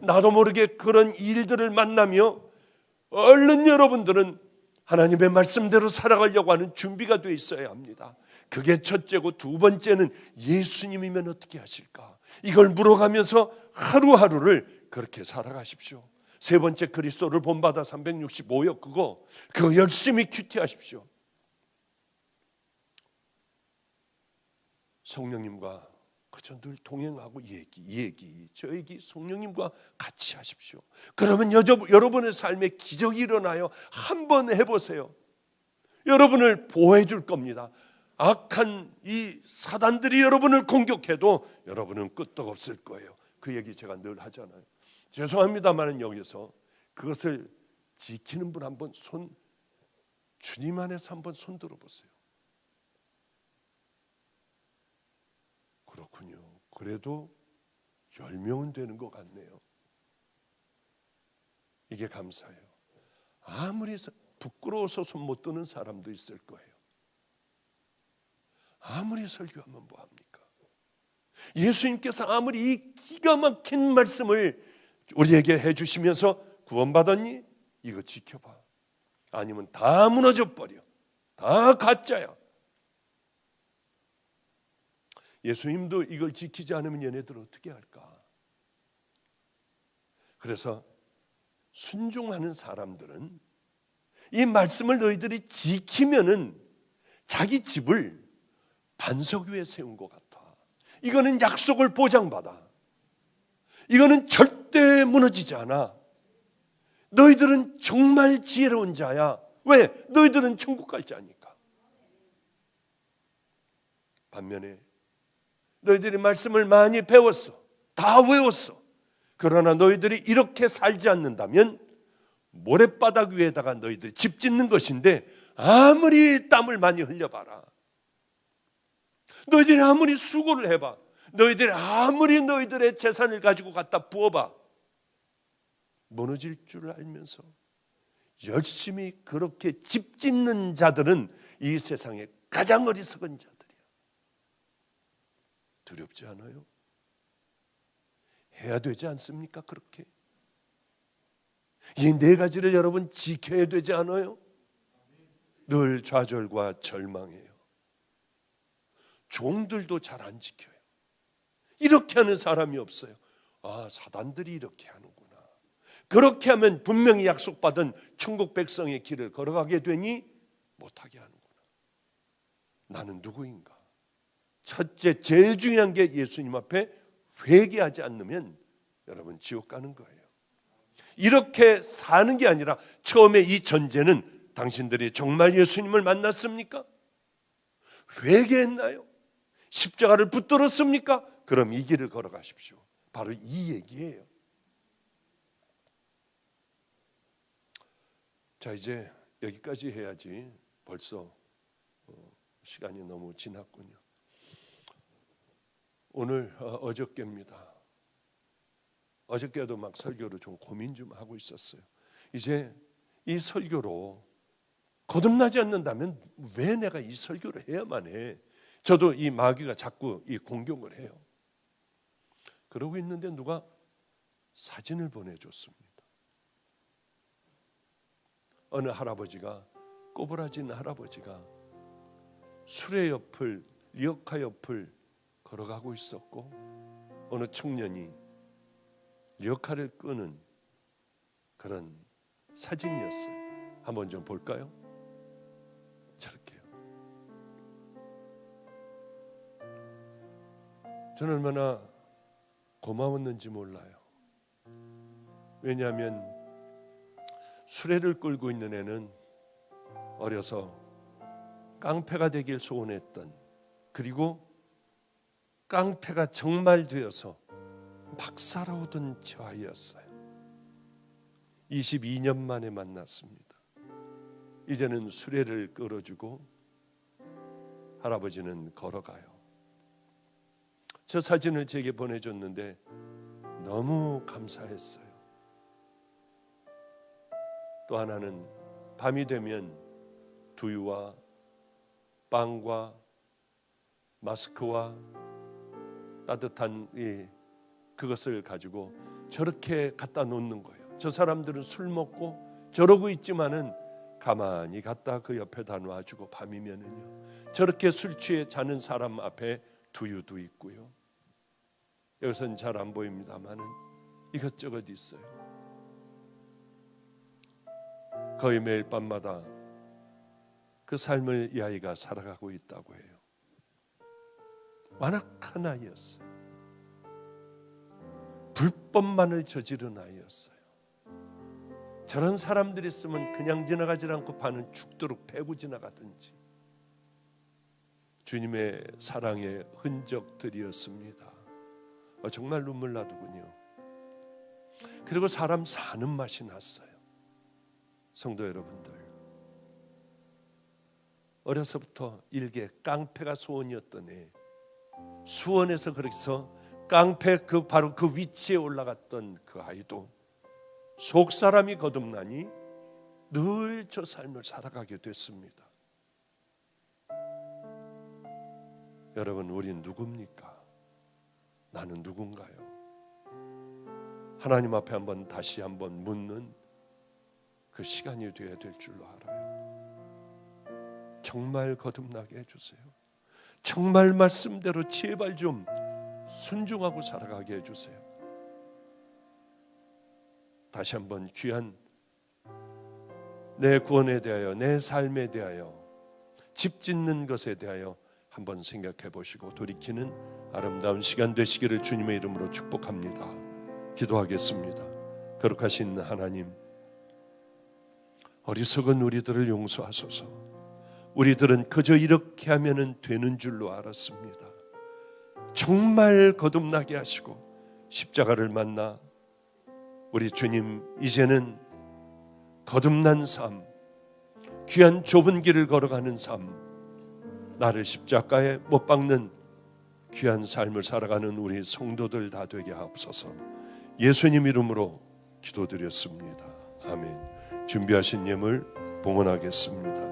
나도 모르게 그런 일들을 만나며 얼른 여러분들은 하나님의 말씀대로 살아가려고 하는 준비가 돼 있어야 합니다. 그게 첫째고, 두 번째는 예수님이면 어떻게 하실까? 이걸 물어가면서 하루하루를 그렇게 살아가십시오. 세 번째 그리스도를 본받아 365역 그거 열심히 큐티하십시오. 성령님과 그저 늘 동행하고 저 얘기 성령님과 같이 하십시오. 그러면 여러분의 삶에 기적이 일어나요. 한번 해보세요. 여러분을 보호해 줄 겁니다. 악한 이 사단들이 여러분을 공격해도 여러분은 끄떡없을 거예요. 그 얘기 제가 늘 하잖아요. 죄송합니다만은 여기서 그것을 지키는 분 한번 주님 안에서 한번 손 들어보세요. 그렇군요. 그래도 10명은 되는 것 같네요. 이게 감사해요. 아무리 부끄러워서 손 못 드는 사람도 있을 거예요. 아무리 설교하면 뭐합니까? 예수님께서 아무리 이 기가 막힌 말씀을 우리에게 해주시면서 구원받았니? 이거 지켜봐. 아니면 다 무너져 버려. 다 가짜야. 예수님도 이걸 지키지 않으면 얘네들 어떻게 할까? 그래서 순종하는 사람들은 이 말씀을 너희들이 지키면은 자기 집을 반석 위에 세운 것 같아. 이거는 약속을 보장받아. 이거는 절대 무너지지 않아. 너희들은 정말 지혜로운 자야. 왜? 너희들은 천국 갈 자니까. 반면에 너희들이 말씀을 많이 배웠어. 다 외웠어. 그러나 너희들이 이렇게 살지 않는다면 모래바닥 위에다가 너희들이 집 짓는 것인데 아무리 땀을 많이 흘려봐라. 너희들이 아무리 수고를 해봐. 너희들이 아무리 너희들의 재산을 가지고 갖다 부어봐. 무너질 줄 알면서 열심히 그렇게 집 짓는 자들은 이 세상에 가장 어리석은 자들이야. 두렵지 않아요? 해야 되지 않습니까? 그렇게 이 네 가지를 여러분 지켜야 되지 않아요? 늘 좌절과 절망해요. 종들도 잘 안 지켜요. 이렇게 하는 사람이 없어요. 아, 사단들이 이렇게 하는구나. 그렇게 하면 분명히 약속받은 천국 백성의 길을 걸어가게 되니 못하게 하는구나. 나는 누구인가? 첫째, 제일 중요한 게 예수님 앞에 회개하지 않으면 여러분 지옥 가는 거예요. 이렇게 사는 게 아니라 처음에 이 전제는 당신들이 정말 예수님을 만났습니까? 회개했나요? 십자가를 붙들었습니까? 그럼 이 길을 걸어가십시오. 바로 이 얘기예요. 자, 이제 여기까지 해야지. 벌써 시간이 너무 지났군요. 오늘 어저께입니다. 어저께도 막 설교를 좀 고민 좀 하고 있었어요. 이제 이 설교로 거듭나지 않는다면 왜 내가 이 설교를 해야만 해? 저도 이 마귀가 자꾸 이 공격을 해요. 그러고 있는데 누가 사진을 보내줬습니다. 어느 할아버지가, 꼬부라진 할아버지가 수레 옆을, 리어카 옆을 걸어가고 있었고 어느 청년이 리어카를 끄는 그런 사진이었어요. 한번 좀 볼까요? 저렇게요. 저는 얼마나 고마웠는지 몰라요. 왜냐하면 수레를 끌고 있는 애는 어려서 깡패가 되길 소원했던, 그리고 깡패가 정말 되어서 막 살아오던 저 아이였어요. 22년 만에 만났습니다. 이제는 수레를 끌어주고 할아버지는 걸어가요. 저 사진을 제게 보내줬는데 너무 감사했어요. 또 하나는 밤이 되면 두유와 빵과 마스크와 따뜻한 그것을 가지고 저렇게 갖다 놓는 거예요. 저 사람들은 술 먹고 저러고 있지만은 가만히 갖다 그 옆에다 놔주고 밤이면은요 저렇게 술 취해 자는 사람 앞에 두유도 있고요. 여기서는 잘 안 보입니다만은 이것저것 있어요. 거의 매일 밤마다 그 삶을 이 아이가 살아가고 있다고 해요. 완악한 아이였어요. 불법만을 저지른 아이였어요. 저런 사람들이 있으면 그냥 지나가지 않고 반은 죽도록 패고 지나가든지. 주님의 사랑의 흔적들이었습니다. 정말 눈물 나더군요. 그리고 사람 사는 맛이 났어요. 성도 여러분들, 어려서부터 일개 깡패가 소원이었던 애, 수원에서 그래서 깡패 바로 그 위치에 올라갔던 그 아이도 속 사람이 거듭나니 늘 저 삶을 살아가게 됐습니다. 여러분, 우린 누굽니까? 나는 누군가요? 하나님 앞에 다시 한번 묻는 그 시간이 되어야 될 줄로 알아요. 정말 거듭나게 해주세요. 정말 말씀대로 제발 좀 순종하고 살아가게 해주세요. 다시 한번 귀한 내 구원에 대하여, 내 삶에 대하여, 집 짓는 것에 대하여 한번 생각해 보시고 돌이키는 아름다운 시간 되시기를 주님의 이름으로 축복합니다. 기도하겠습니다. 거룩하신 하나님, 어리석은 우리들을 용서하소서. 우리들은 그저 이렇게 하면 되는 줄로 알았습니다. 정말 거듭나게 하시고 십자가를 만나 우리 주님, 이제는 거듭난 삶, 귀한 좁은 길을 걸어가는 삶, 나를 십자가에 못 박는 귀한 삶을 살아가는 우리 성도들 다 되게 하옵소서. 예수님 이름으로 기도드렸습니다. 아멘. 준비하신 예물 봉헌하겠습니다.